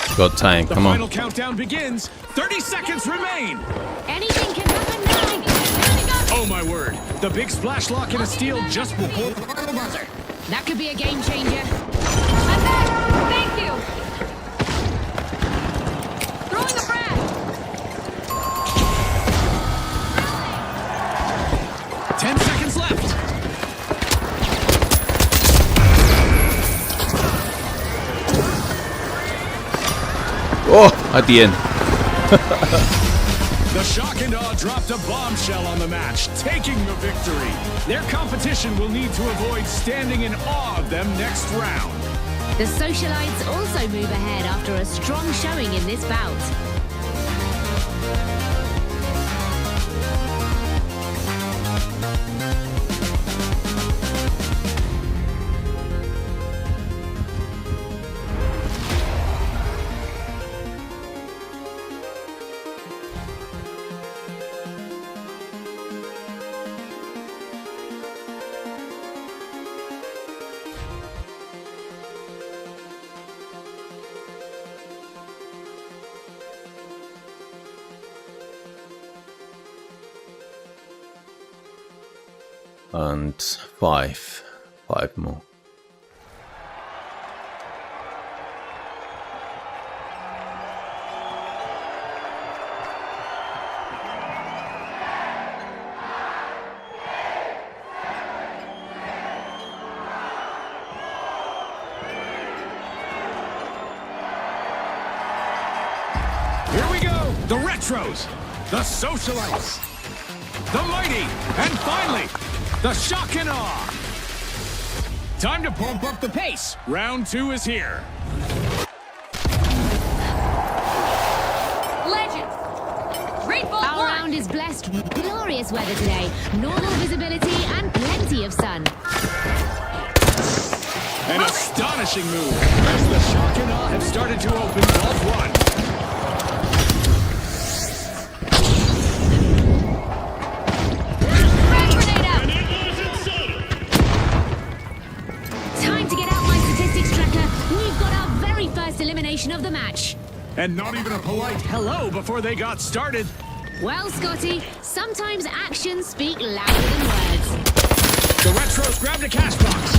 go. Got time. The Come final on. countdown begins. 30 seconds remain. Anything can happen now. Oh my word. The big splash lock in a steal just before the buzzer. That could be a game changer. I'm back! Thank you! Throwing a frag! 10 seconds left. Oh, at the end. The Shock and Awe dropped a bombshell on the match, taking the victory. Their competition will need to avoid standing in awe of them next round. The socialites also move ahead after a strong showing in this bout. And five more. Here we go! The Retros, the Socialites, the Mighty, and finally, the Shock and Awe. Time to pump up the pace. Round 2 is here. Legends! Great ball Our one! round is blessed with glorious weather today, normal visibility and plenty of sun. An astonishing move as the Shock and Awe have started to open vault 1. Frag grenade out! And it wasn't subtle. Time to get out my statistics tracker. We've got our very first elimination of the match. And not even a polite hello before they got started. Well, Scotty, sometimes actions speak louder than words. The Retros grabbed a cash box.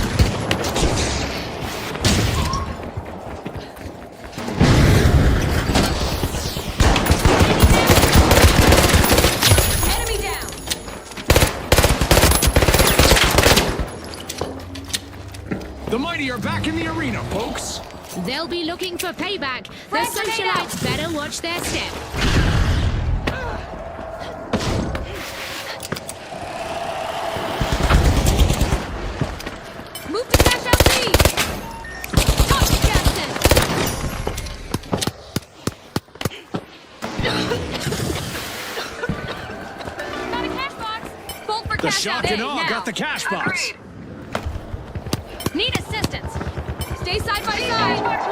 Enemy down! The Mighty are back in the arena, folks. They'll be looking for payback. The Frag grenade out. socialites better watch their step. Move to cash out B! Talk to Jackson! Got a cash box! Bolt for The cash Shock out and A Awe now. got the cash box. Agreed. Need assistance! Stay side by side! Box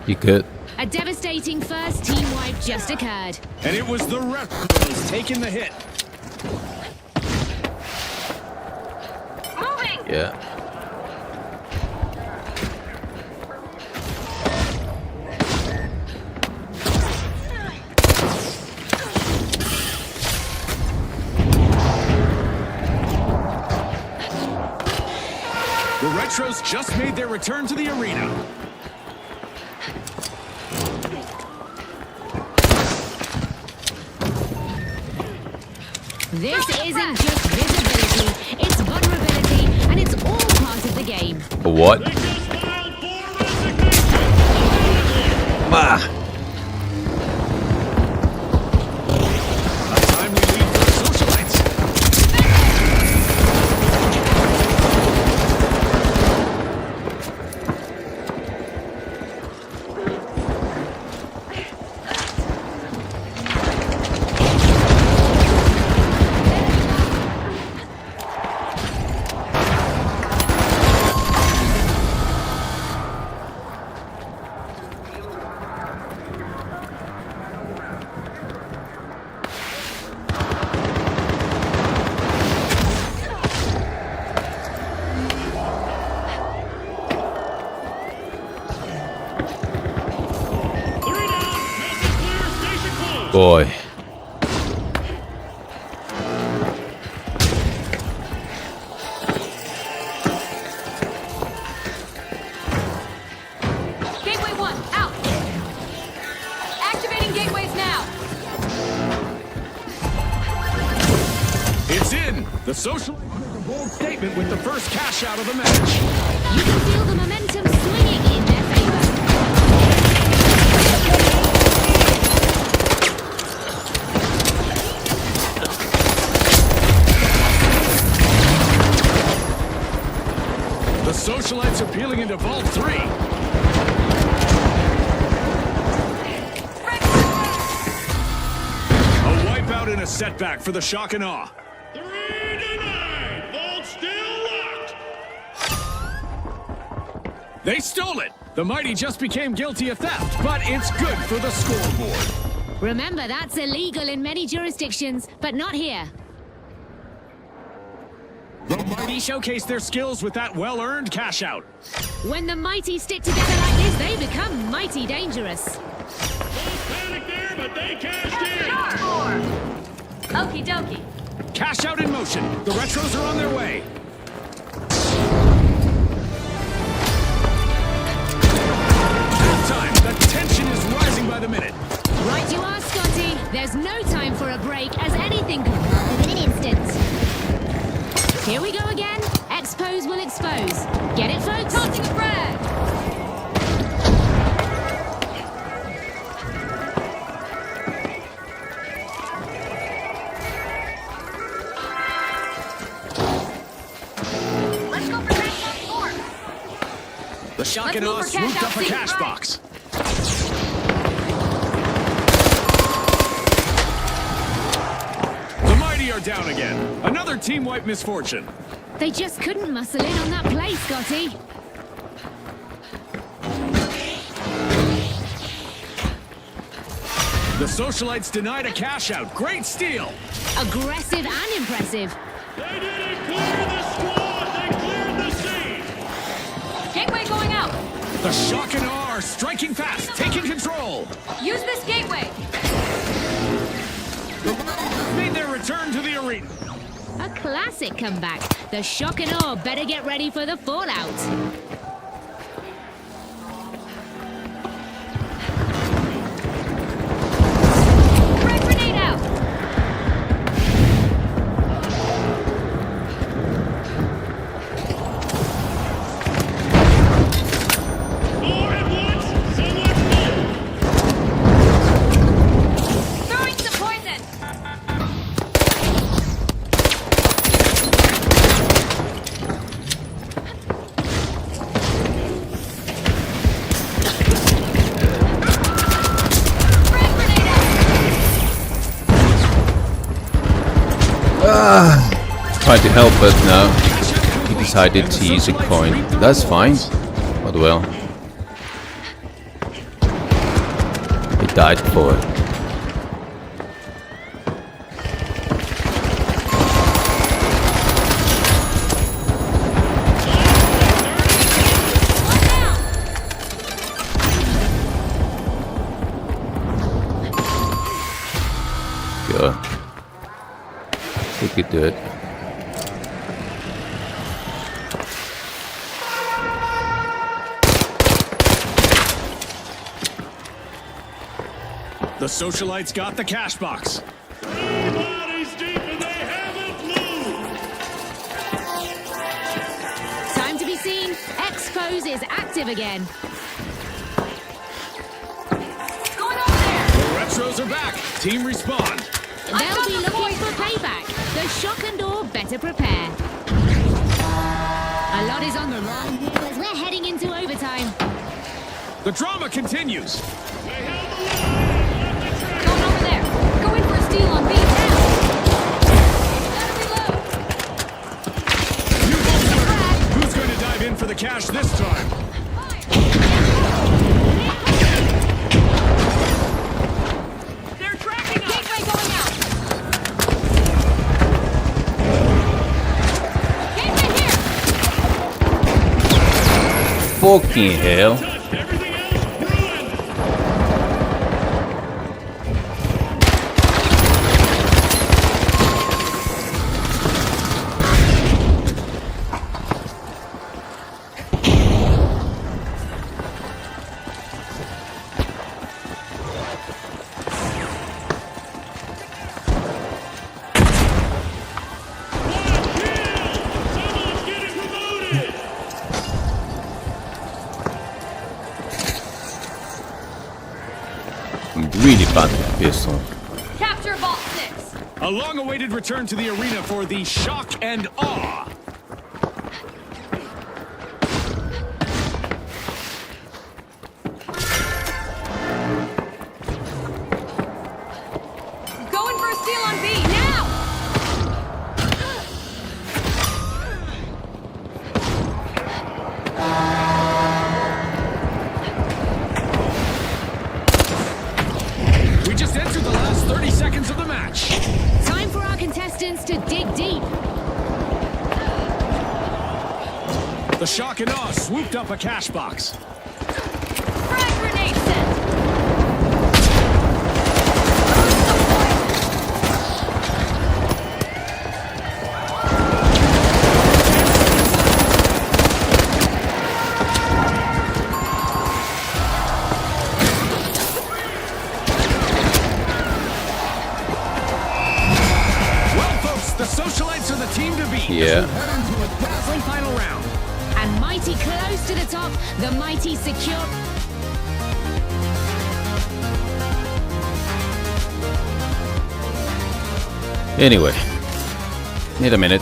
You good? A devastating first team wipe just occurred. And it was the Retros taking the hit. Moving! Yeah. The Retros just made their return to the arena. This isn't just visibility, it's vulnerability, and it's all part of the game. What? They just filed for resignation. Ah. A timely lead for the Socialites. Three down. Message clear. Station closed. Boy. The Socialites make a bold statement with the first cash out of the match. You can feel the momentum swinging in their favor. The Socialites are peeling into Vault 3. A wipeout and a setback for the Shock and Awe. 3-9. Vault still locked. They stole it! The Mighty just became guilty of theft, but it's good for the scoreboard. Remember, that's illegal in many jurisdictions, but not here. The Mighty showcased their skills with that well-earned cash out. When the mighty stick together like this, they become mighty dangerous. Don't panic there, but they cashed in. Okie dokie. Cash out in motion. The Retros are on their way. Halftime. The tension is rising by the minute. Right you are, Scotty. There's no time for a break, as anything could happen in an instant. Here we go again. Expose will expose. Get it, folks? Tossing a frag. Let's go for cash out four. The Shock Let's and move Awe for cash swooped out up a seat, cash right. box. The Mighty are down again. Another team-wide misfortune. They just couldn't muscle in on that play, Scotty. The Socialites denied a cash out. Great steal. Aggressive and impressive. They didn't clear the squad. They cleared the scene. Gateway going out. The Shock and Awe are striking fast, taking control. Use this gateway. The Mighty made their return to the arena. A classic comeback. The Shock and Awe better get ready for the fallout. Frag grenade out. More at once. Someone move. Throwing some poison. Frag grenade out. Tried to help, but no. He decided to use a coin. That's fine. But well. He died for it. One down. Good. We could do it. The Socialites got the cash box. 3 bodies deep and they haven't moved. Time to be seen. Expose is active again. Going over there. The Retros are back. Team respond. They'll be looking for payback. The Shock and Awe better prepare. A lot is on the line here as we're heading into overtime. The drama continues. They held the line. Left the track. Going over there. Go in for a steal on B now. Gotta reload. You both learn. Who's going to dive in for the cash this time? They're tracking us. Gateway going out. Gateway here. Fucking hell. Touched. Everything else ruined. really bad pistol. Capture Vault 6. A long-awaited return to the arena for the shock and awe. Going for a steal on B, now! We just entered the last 30 seconds of the match. Time for our contestants to dig deep. The shock and awe swooped up a cash box. Frag grenade set. Well, folks, the socialites are the team to beat. Yeah. Head into a dazzling final round. And mighty close to the top, the mighty secure. Anyway, need a minute.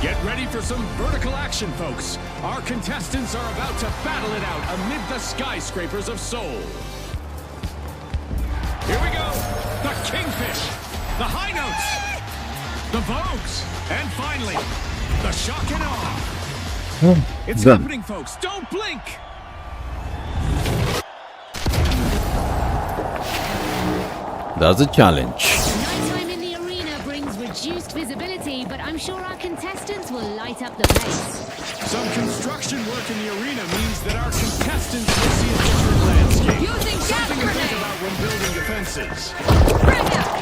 Get ready for some vertical action, folks. Our contestants are about to battle it out amid the skyscrapers of Seoul. Here we go. The Kingfish, the High Notes, the Vogues, and finally, the Shock and Awe. It's done. happening, folks. Don't blink. That's a challenge. Nighttime in the arena brings reduced visibility, but I'm sure our contestants will light up the place. Some construction work in the arena means that our contestants will see a different landscape. Using gas Something to think grenade. about when building defenses. Frag out.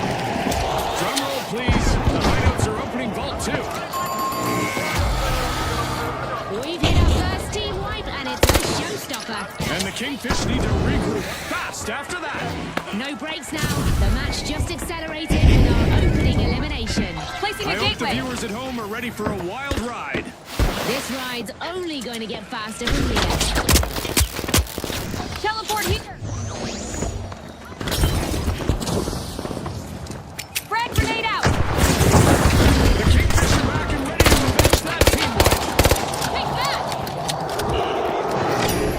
Drum roll, please. The High Notes are opening Vault 2. We've hit our first team wipe, and it's a showstopper. And the Kingfish need to regroup fast after that. No breaks now. The match just accelerated with our opening elimination. Placing I a hope the gateway. viewers at home are ready for a wild ride. This ride's only going to get faster from here. Teleport here. Frag grenade out. The Kingfish are back and ready to avenge that team wipe. Take that.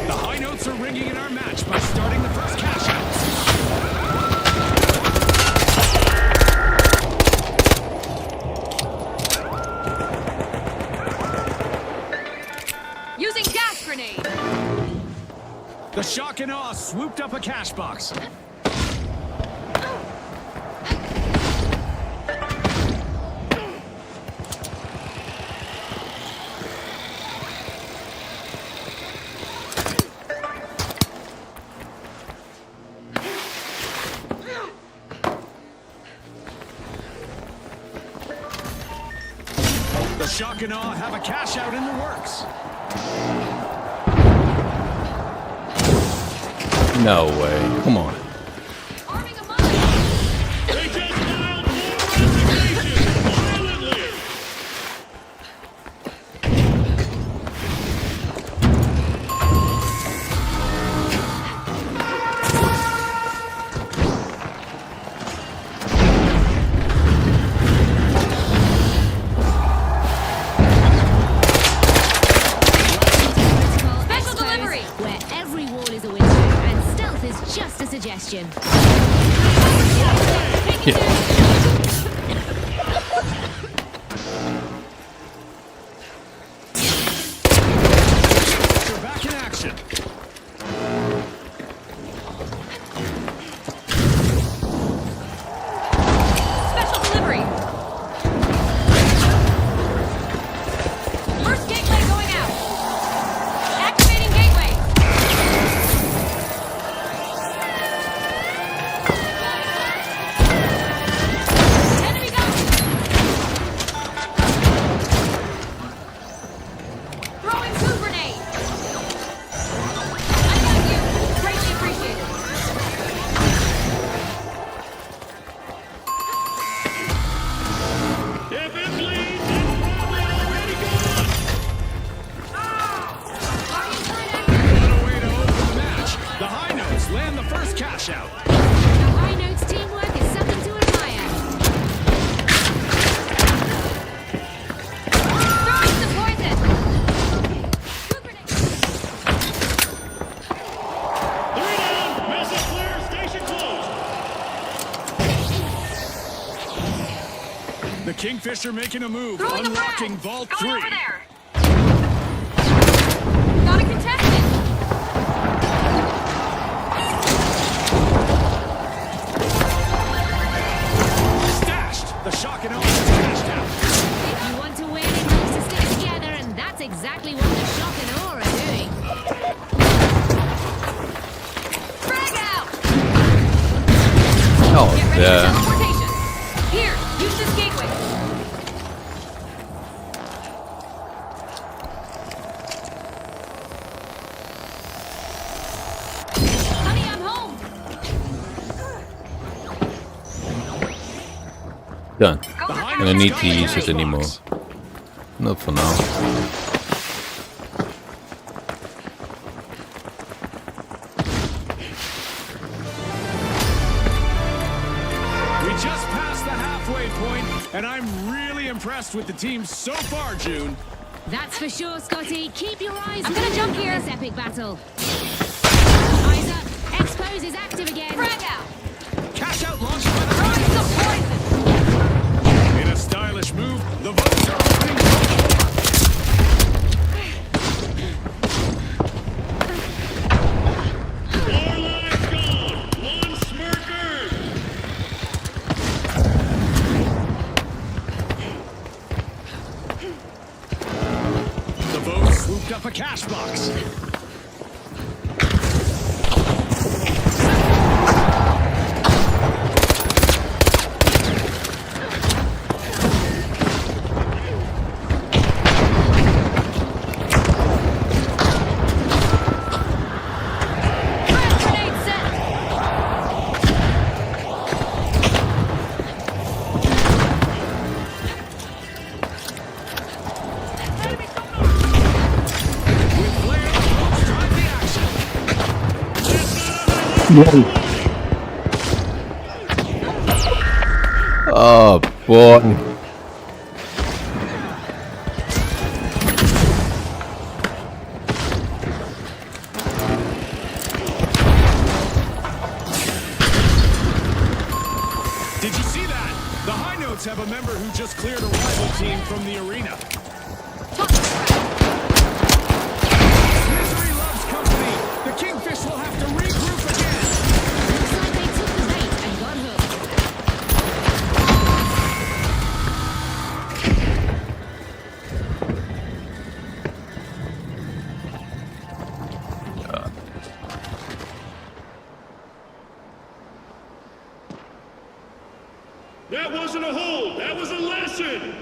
The High Notes are ringing in our match by starting the first cash out. Using gas grenade. The Shock and Awe swooped up a cash box. The Shock and Awe have a cash out in the works. No way. Come on. Arming suggestion. You're back in action. Special delivery. First gateway going out. Activating gateway. Enemy gun. Throwing two grenades. I got you. Greatly appreciated. If it bleeds, it's probably already gone. What a way to open the match. The high notes land the first cash out. The High Notes teamwork is something to admire. Throwing some poison. Two grenades. 3 down. Message clear. Station closed. The Kingfisher making a move, Throwing a unlocking frag. Vault Going 3. over there. Got a contestant. Stashed. The shock and awe is cashed out. If you want to win, it needs to stick together, and that's exactly what the Shock and Awe are doing. Frag out. Oh, Get ready for yeah. teleportation. Here, use this gateway. Honey, I'm home. Done. Go The for high I don't notes need got to the use it cash anymore. box. Not for now. We just passed the halfway point, and I'm really impressed with the team so far, June. That's for sure, Scotty. Keep your eyes I'm gonna peeled jump for here. this epic battle. Eyes up. Expose is active again. Frag out. Cash out launched by the Throwing high some poison. notes. In a stylish move, the votes are opening. Four lives gone. One smirker. The votes swooped up a cash box. Frag grenade set. With Blair, the votes drive the action. Oh, boy. Did you see that? The high notes have a member who just cleared a rival team from the arena. Misery loves company. The Kingfish will have to regroup again. Looks like they took the bait and got hooked. That wasn't a hold. That was a lesson.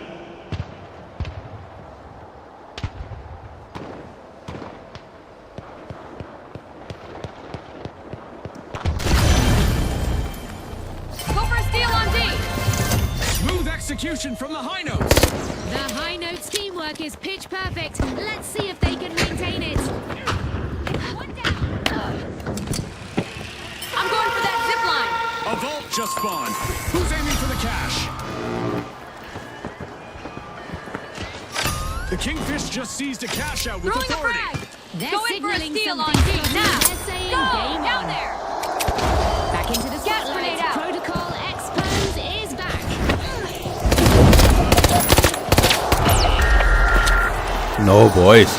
Go for a steal on D. Smooth execution from the high notes. The High Notes teamwork is pitch perfect. Let's see if they can maintain it. One down. I'm going for that zip line. A vault just spawned. Who's aiming for the cash? The Kingfish just seized a cash out with Throwing a authority. frag. They're Go in for a signaling steal something, on D Scotty. now. They're saying Go game down on. there. No, boys.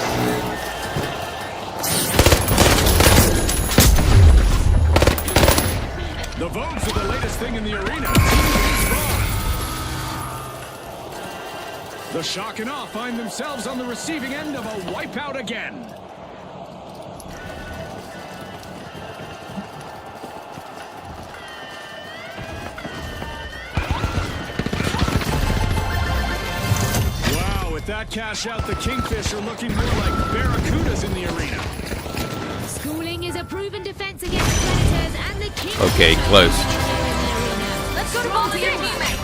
The Vogues are the latest thing in the arena. The Shock and Awe find themselves on the receiving end of a wipeout again. Wow, with that cash out, the Kingfish are looking more like barracudas in the arena. Schooling is a proven defense against predators, and the king. Okay, close. Let's go to volunteer teammate.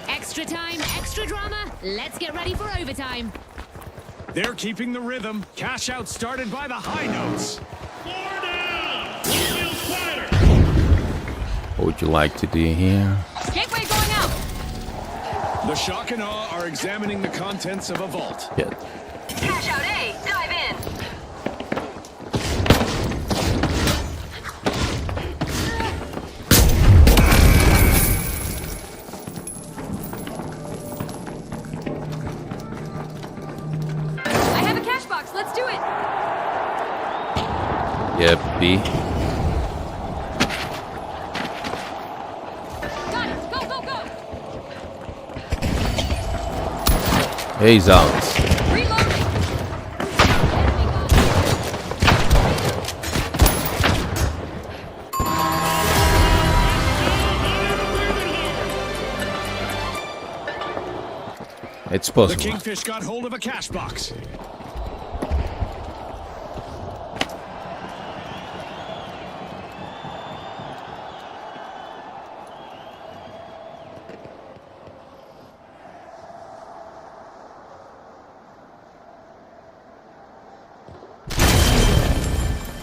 Extra time, extra drama. Let's get ready for overtime. They're keeping the rhythm. Cash out started by the high notes. 4 down. One feels quieter. What would you like to do here? Gateway going out. The Shock and Awe are examining the contents of a vault. Yeah. Cash out A. Dive in. I have a cash box. Let's do it. Yeah, B. Got it. Go, go, go. Hey, Zounds. Reloading. It's The possible. Kingfish got hold of a cash box.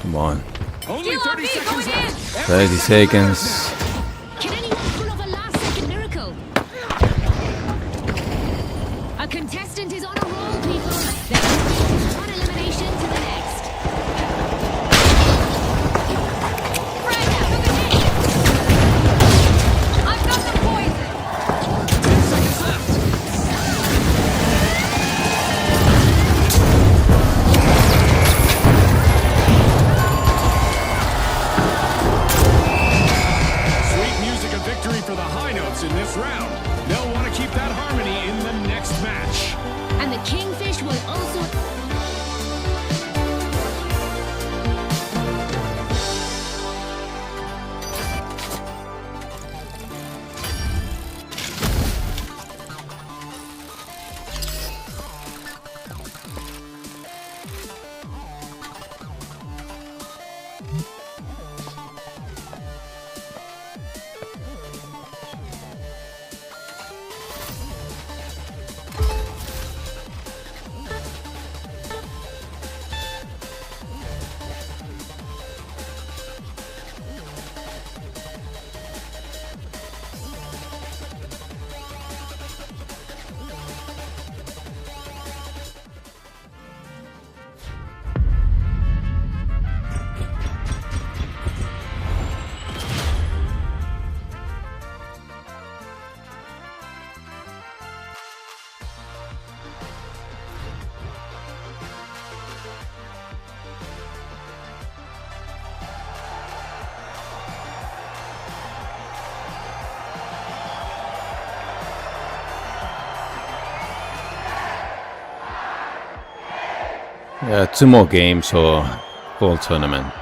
Come on. Only Steal 30 RP seconds going in. left. 30 seconds. Can anyone pull off a last-second miracle? A contestant is on a roll, people. They're moving from one elimination to the next. Frag out. Look at me. I've got the poison. 10 seconds left. Sweet music of victory for the high notes in this round. They'll want to keep that harmony in the next match. And the Kingfish will also... Yeah, 2 more games or full tournament.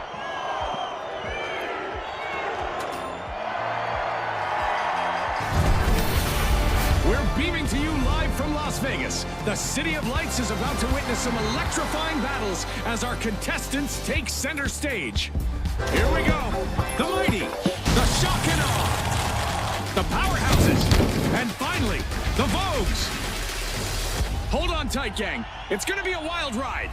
We're beaming to you live from Las Vegas. The City of Lights is about to witness some electrifying battles as our contestants take center stage. Here we go. The Mighty, the Shock and Awe, the Powerhouses, and finally, the Vogues. Hold on tight, gang. It's gonna be a wild ride.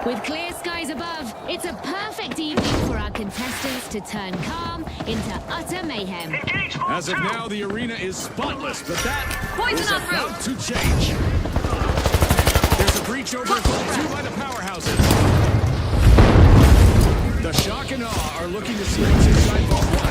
With clear skies above, it's a perfect evening for our contestants to turn calm into utter mayhem. As of now, the arena is spotless, but that Poison is en about route. to change. There's a breach over Vault 2 by the Powerhouses. The Shock and Awe are looking to see what's inside Vault 1.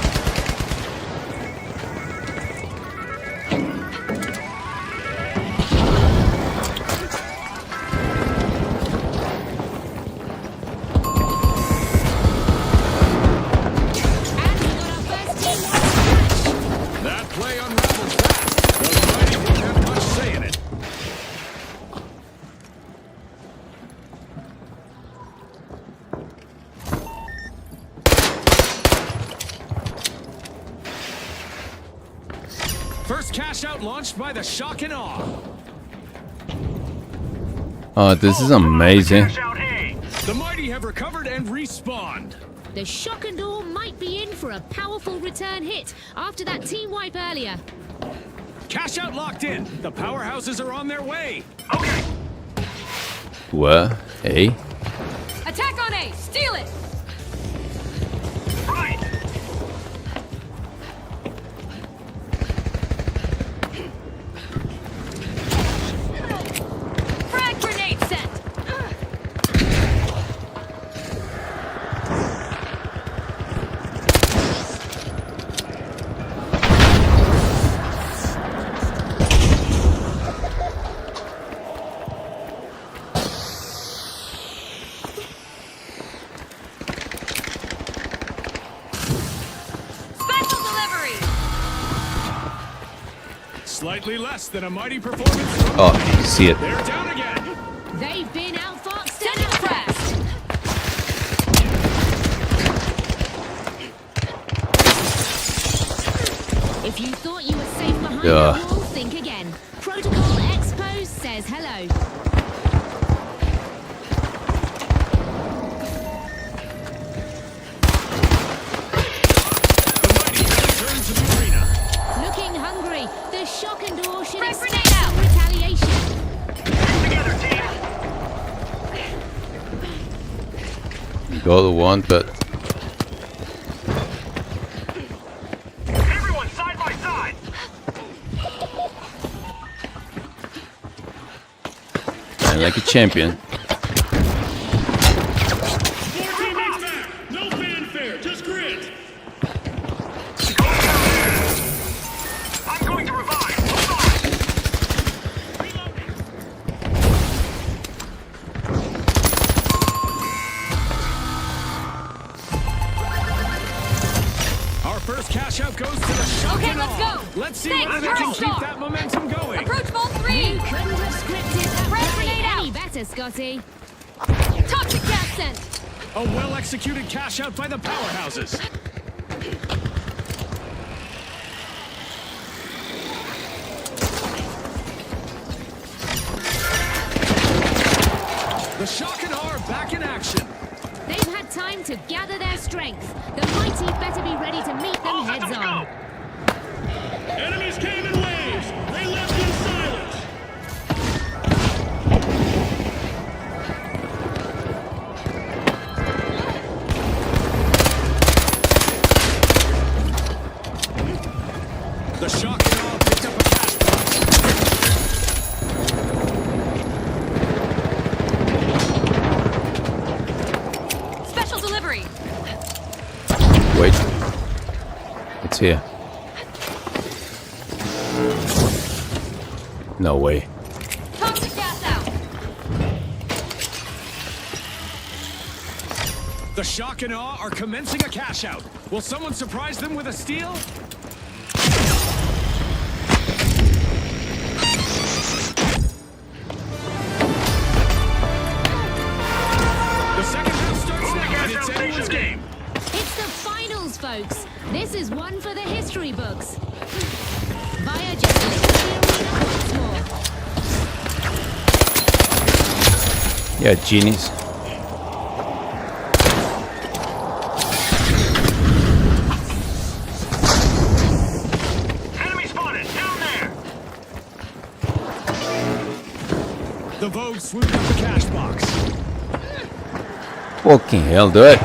cash out launched by the Shock and Awe. Oh, this is amazing. The mighty have recovered and respawned. The Shock and Awe might be in for a powerful return hit after that team wipe earlier. Cash out locked in. The powerhouses are on their way. What? Hey? Attack on A! Steal it! Frag grenade set! Special delivery! Slightly less than a mighty performance. Oh, you see it. They're down again. They've been outfoxed Send and it fast! If you thought you were safe behind Yeah. the wall, think again. Protocol Expose says hello. The mighty return to the arena. Looking hungry, the Shock and Awe should Frag expect grenade out. some retaliation. Got the one, but Everyone side by side. playing like a champion. 4 teammates back. No fanfare, just grit. I'm going to revive. Hold on. Our first cash out goes to the Shock Okay, and let's Awe. go. Let's see Thanks, whether they can First keep Star. that momentum going. Approach Vault 3! You couldn't have scripted that Frag play grenade any out. better, Scotty. Toxic gas sent! A well-executed cash out by the powerhouses. The Shock and Awe are back in action. They've had time to gather their strength. The mighty better be ready to meet them heads on. Enemies came in waves. They left in silence. The Shock and Awe picked up a cash box. Special delivery! Wait. It's here. No way. Toxic gas out! The Shock and Awe are commencing a cash out. Will someone surprise them with a steal? The second half starts now, and it's anyone's game. It's the finals, folks. This is one for the history books. Via just licks the arena once more. Yeah, genies. Enemy spotted. Down there. The Vogue swooped up the cash box. Fucking hell, do it.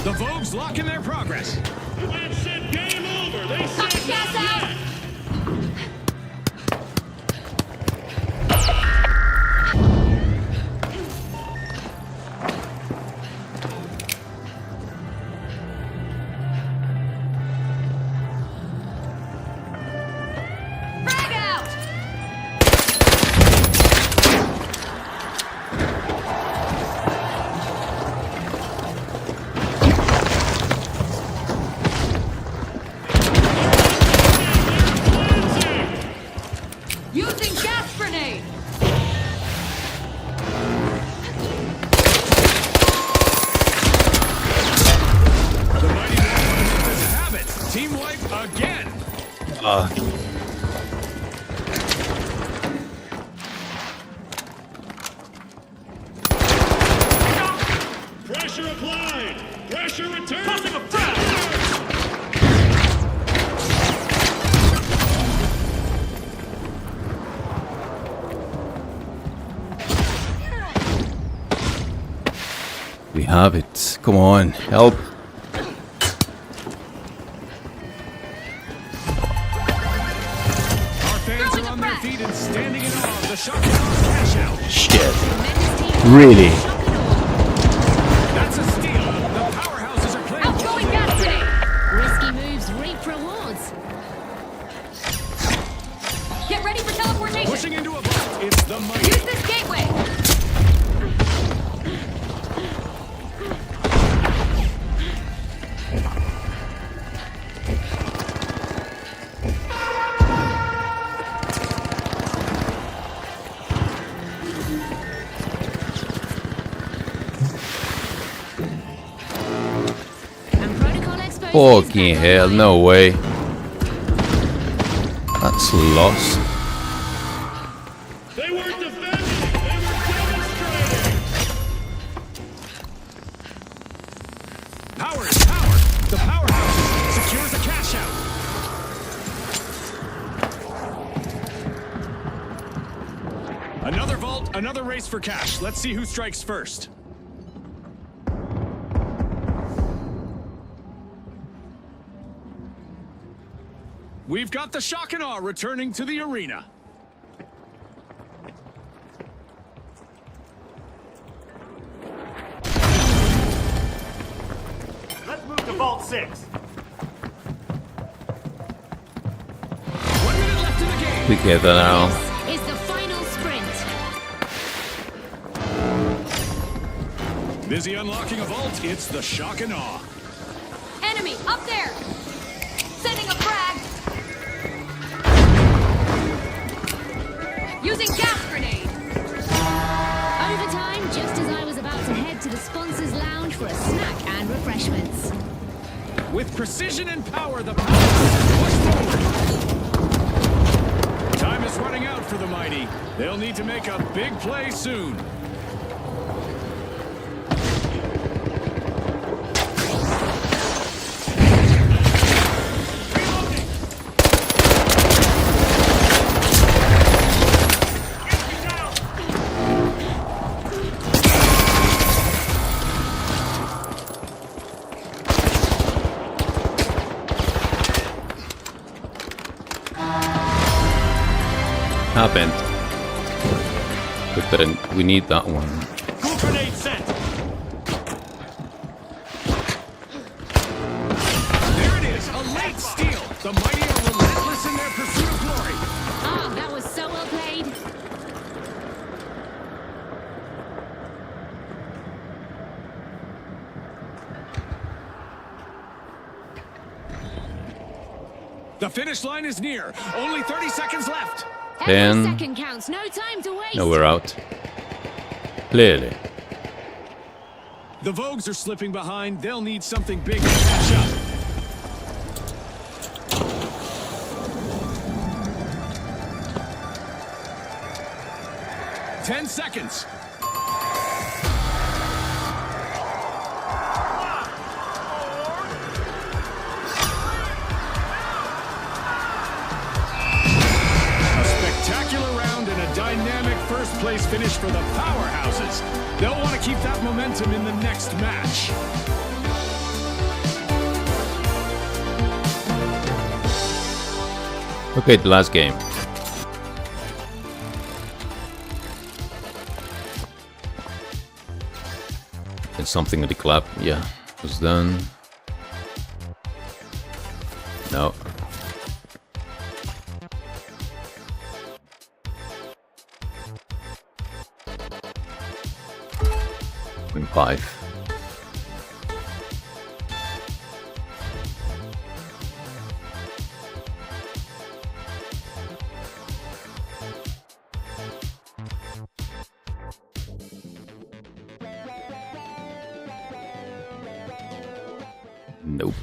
The Vogues locking their progress. When said game over, they said Toxic gas out! Frag out! Pressure applied. Pressure returned. Tossing a frag. We have it. Come on, help. Our fans Throwing are a on their frag. feet and standing in awe of the shot cash out. Shit. Tremendous team. Really? Shock and awe. That's a steal. The powerhouses are playing Outgoing gas grenade. Risky moves reap rewards. Get ready for teleportation. pushing into a vault. It's the mighty. Use this gateway. And protocol exposes. Fucking hell, no way. That's lost. They weren't defending. They were demonstrating. Power is power. The powerhouse secures a cash out. Another vault, another race for cash. Let's see who strikes first. We've got the shock and awe returning to the arena. Let's move to Vault 6. 1 minute left in the game. Together now. This is the final sprint. Busy unlocking a vault. It's the shock and awe. Enemy up there. Sending a frag. Using gas grenade. Overtime, just as I was about to head to the sponsors' lounge for a snack and refreshments. With precision and power, the powerhouse push forward. Time is running out for the mighty. They'll need to make a big play soon. Happened. We need that one. Cool grenade sent. There it is, a late steal. The mighty are relentless in their pursuit of glory. Ah, that was so well played. The finish line is near. Only 30 seconds left. Every 10. second counts. No time to waste. No, we're out. Clearly. The Vogues are slipping behind. They'll need something big to catch up. Ten seconds. A spectacular round and a dynamic first place finish for the powerhouses. They'll want to keep that momentum in the next match. Okay, the last game. It's something with the clap. Yeah, it was done. No. In 5. Nope.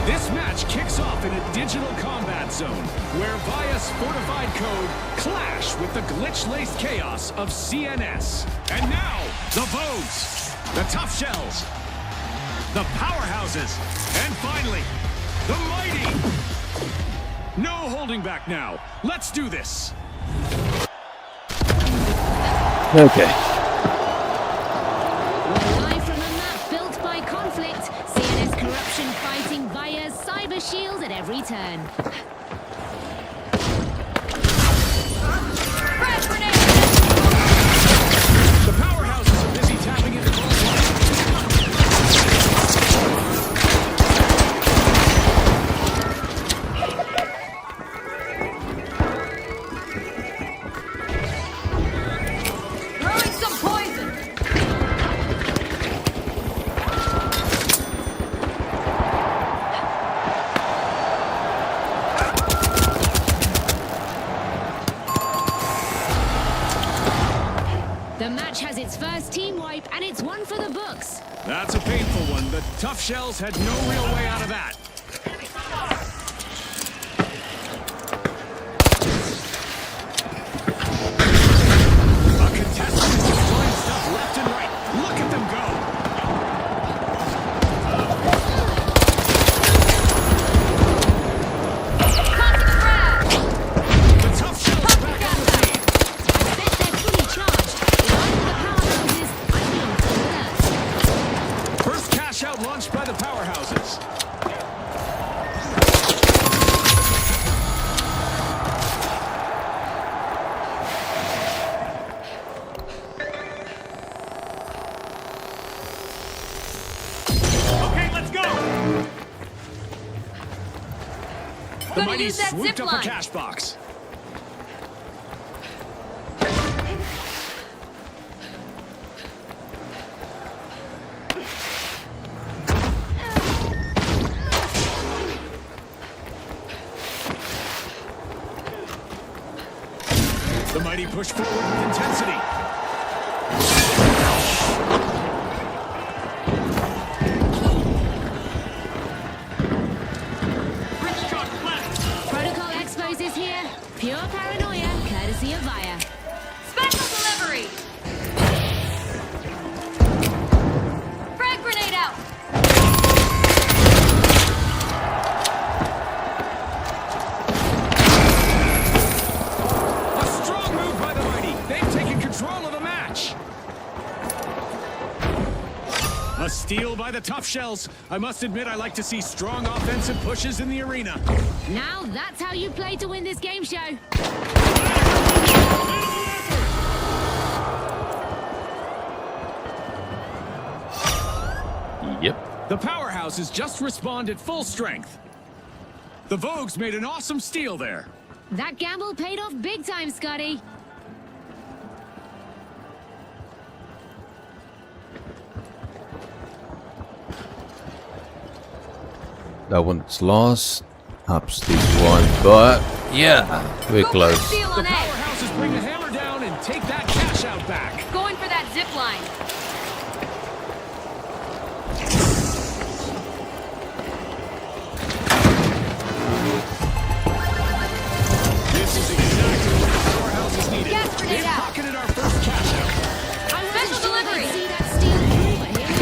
This match kicks off in a digital combat zone, where Via's fortified code clash with the glitch-laced chaos of CNS. And now, the Vogues, the Tough Shells, the Powerhouses, and finally, the Mighty! No holding back now. Let's do this. Okay. Live from a map built by conflict, CNS corruption fighting Via's cyber shield at every turn. Frag grenade! The Powerhouses are busy tapping into Vault 1. Throwing some poison! The match has its first team wipe, and it's one for the books. That's a painful one. The Tough Shells had no real way out of that. A contestant is destroying stuff left and right. Look at them go. Constant frag! The Tough Shells are back on the lead. I bet they're fully charged. If I'm the powerhouses, I'm being alert. First cash out launched by the Powerhouses. Okay, let's go! The Gonna Mighty use that swooped zip up a line. cash box. The Mighty push forward with intensity. Protocol Expos is here. Pure paranoia, courtesy of Via. Special delivery! Frag grenade out! A strong move by the Mighty. They've taken control of the match. A steal by the Tough Shells. I must admit I like to see strong offensive pushes in the arena. Now that's how you play to win this game show. Yep. The Powerhouses just respawned at full strength. The Vogues made an awesome steal there. That gamble paid off big time, Scotty. That one's lost. Ups this one, but yeah, we're Go for a close. steal The on A! Powerhouses bring the hammer down and take that cash out back. Going for that zip line! This is exactly what the Powerhouses needed. Gas grenade They've out. pocketed our first cash out. I wasn't Special sure I'd delivery. see that steal through, but here we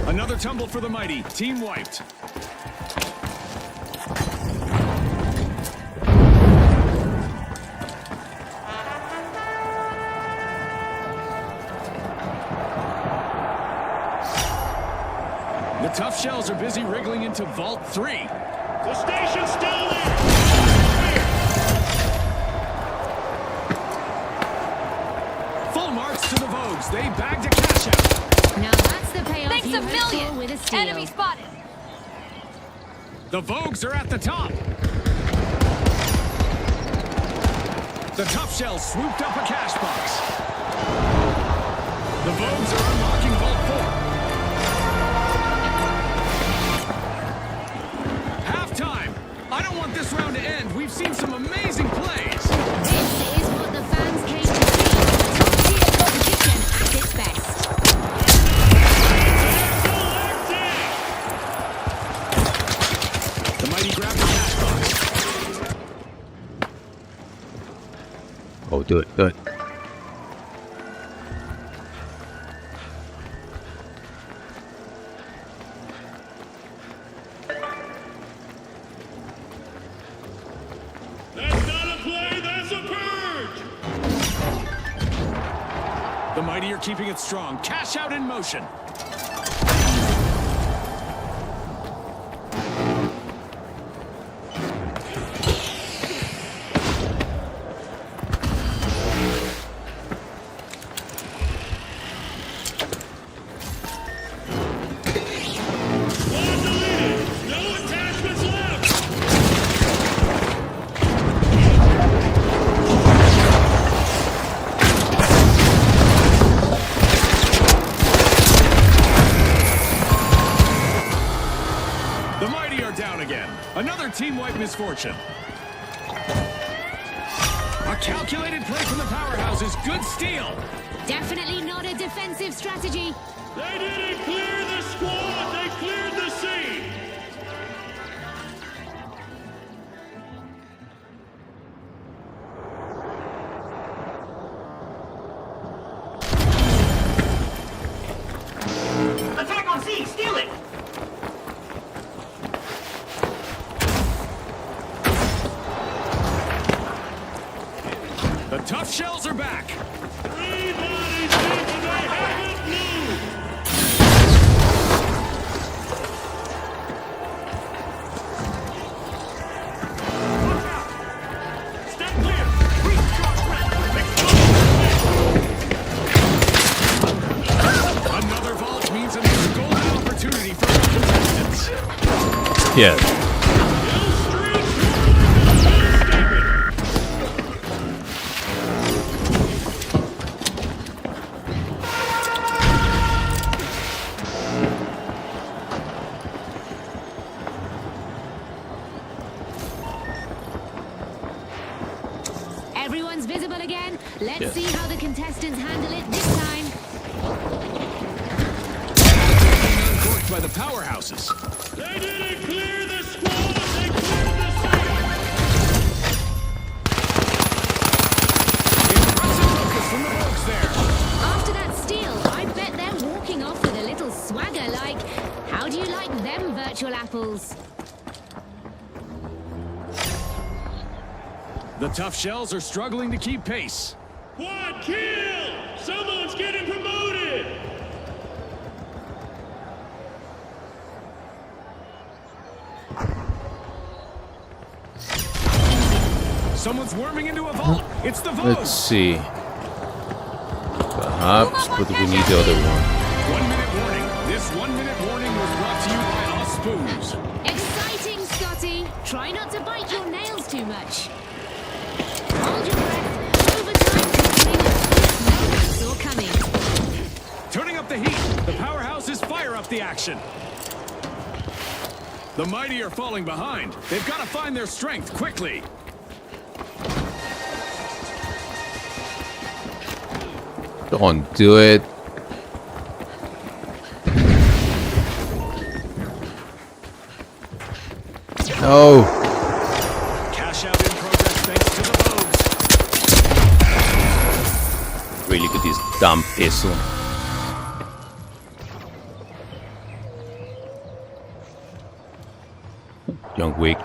Another tumble for the Mighty. Team wiped. The Tough Shells are busy wriggling into Vault 3. The station's still there. Full marks to the Vogues. They bagged a cash out. Now that's the payoff Thanks you a hoped for million! with a steal. Enemy spotted! The Vogues are at the top. The Tough Shells swooped up a cash box. The Vogues are unlocking Vault 4. Halftime. don't want this round to end. We've seen some amazing plays. This is what the fans came to see. Top-tier competition at its best. The mighty grab the cash box. Oh, do it, do it. That's not a play, that's a purge! The mighty are keeping it strong. Cash out in motion. Squad deleted! No attachments left! The mighty are down again. Another team-wide misfortune. A calculated play from the powerhouses. Good steal. Definitely not a defensive strategy. They didn't clear the squad, they cleared the scene! Attack on C! Steal it! The tough shells are back. 3 bodies deep and they haven't moved! Step clear! Reach strong threat! Another vault means another golden opportunity for the contestants. Yeah. Everyone's visible again. Let's Yeah. see how the contestants handle it this time. Uncorked by the powerhouses. They didn't clear the squad, they cleared the scene! Impressive focus from the Rogues there. After that steal, I bet they're walking off with a little swagger like, how do you like them virtual apples? The tough shells are struggling to keep pace. Quad kill! Someone's getting promoted! Someone's worming into a vault. It's the Let's Vogue. see. Perhaps, but we need the other one. 1 minute warning. This 1 minute warning was brought to you by Asus. Exciting, Scotty. Try not to bite your nails too much. Hold your breath. Overtime is coming. Or coming. Turning up the heat. The powerhouses fire up the action. The mighty are falling behind. They've got to find their strength quickly. Don't do it. No. Cash out in progress thanks to the Vogues. Really good, this dumb pistol. Young weak.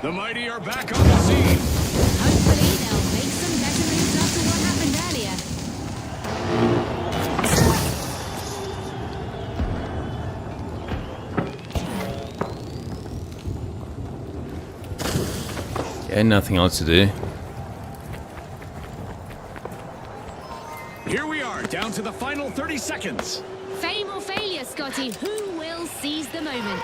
The mighty are back on the scene. Hopefully they'll make some better moves after what happened earlier. Yeah, nothing else to do. Here we are, down to the final 30 seconds. Fame or failure, Scotty. Who will seize the moment?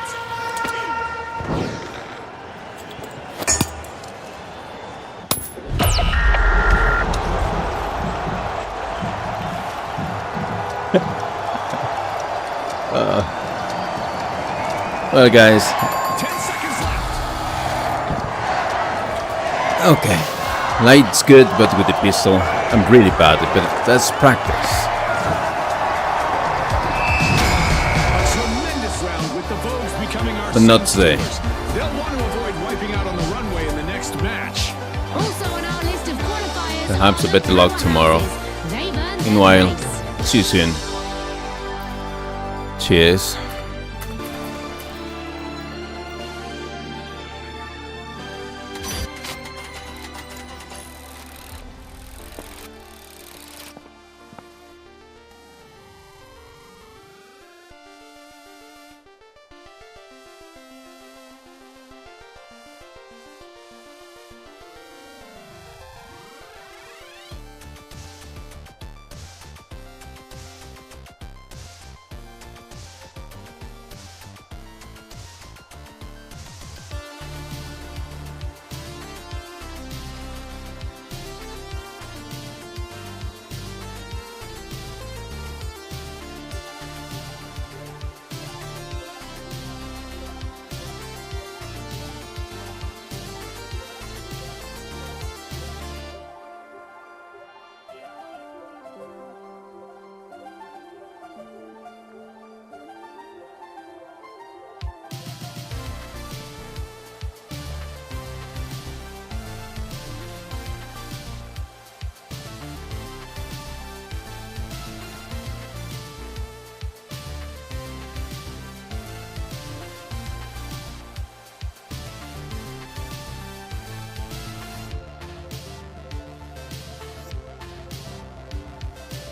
Well, guys. 10 seconds left. Okay. Light's good, but with the pistol, I'm really bad. But that's practice. A tremendous round with the Vogues becoming our But not today. They'll want to avoid wiping out on the runway in the next match. Also on our list of qualifiers. Perhaps a better luck tomorrow. They've earned their Meanwhile, place. see you soon. Cheers.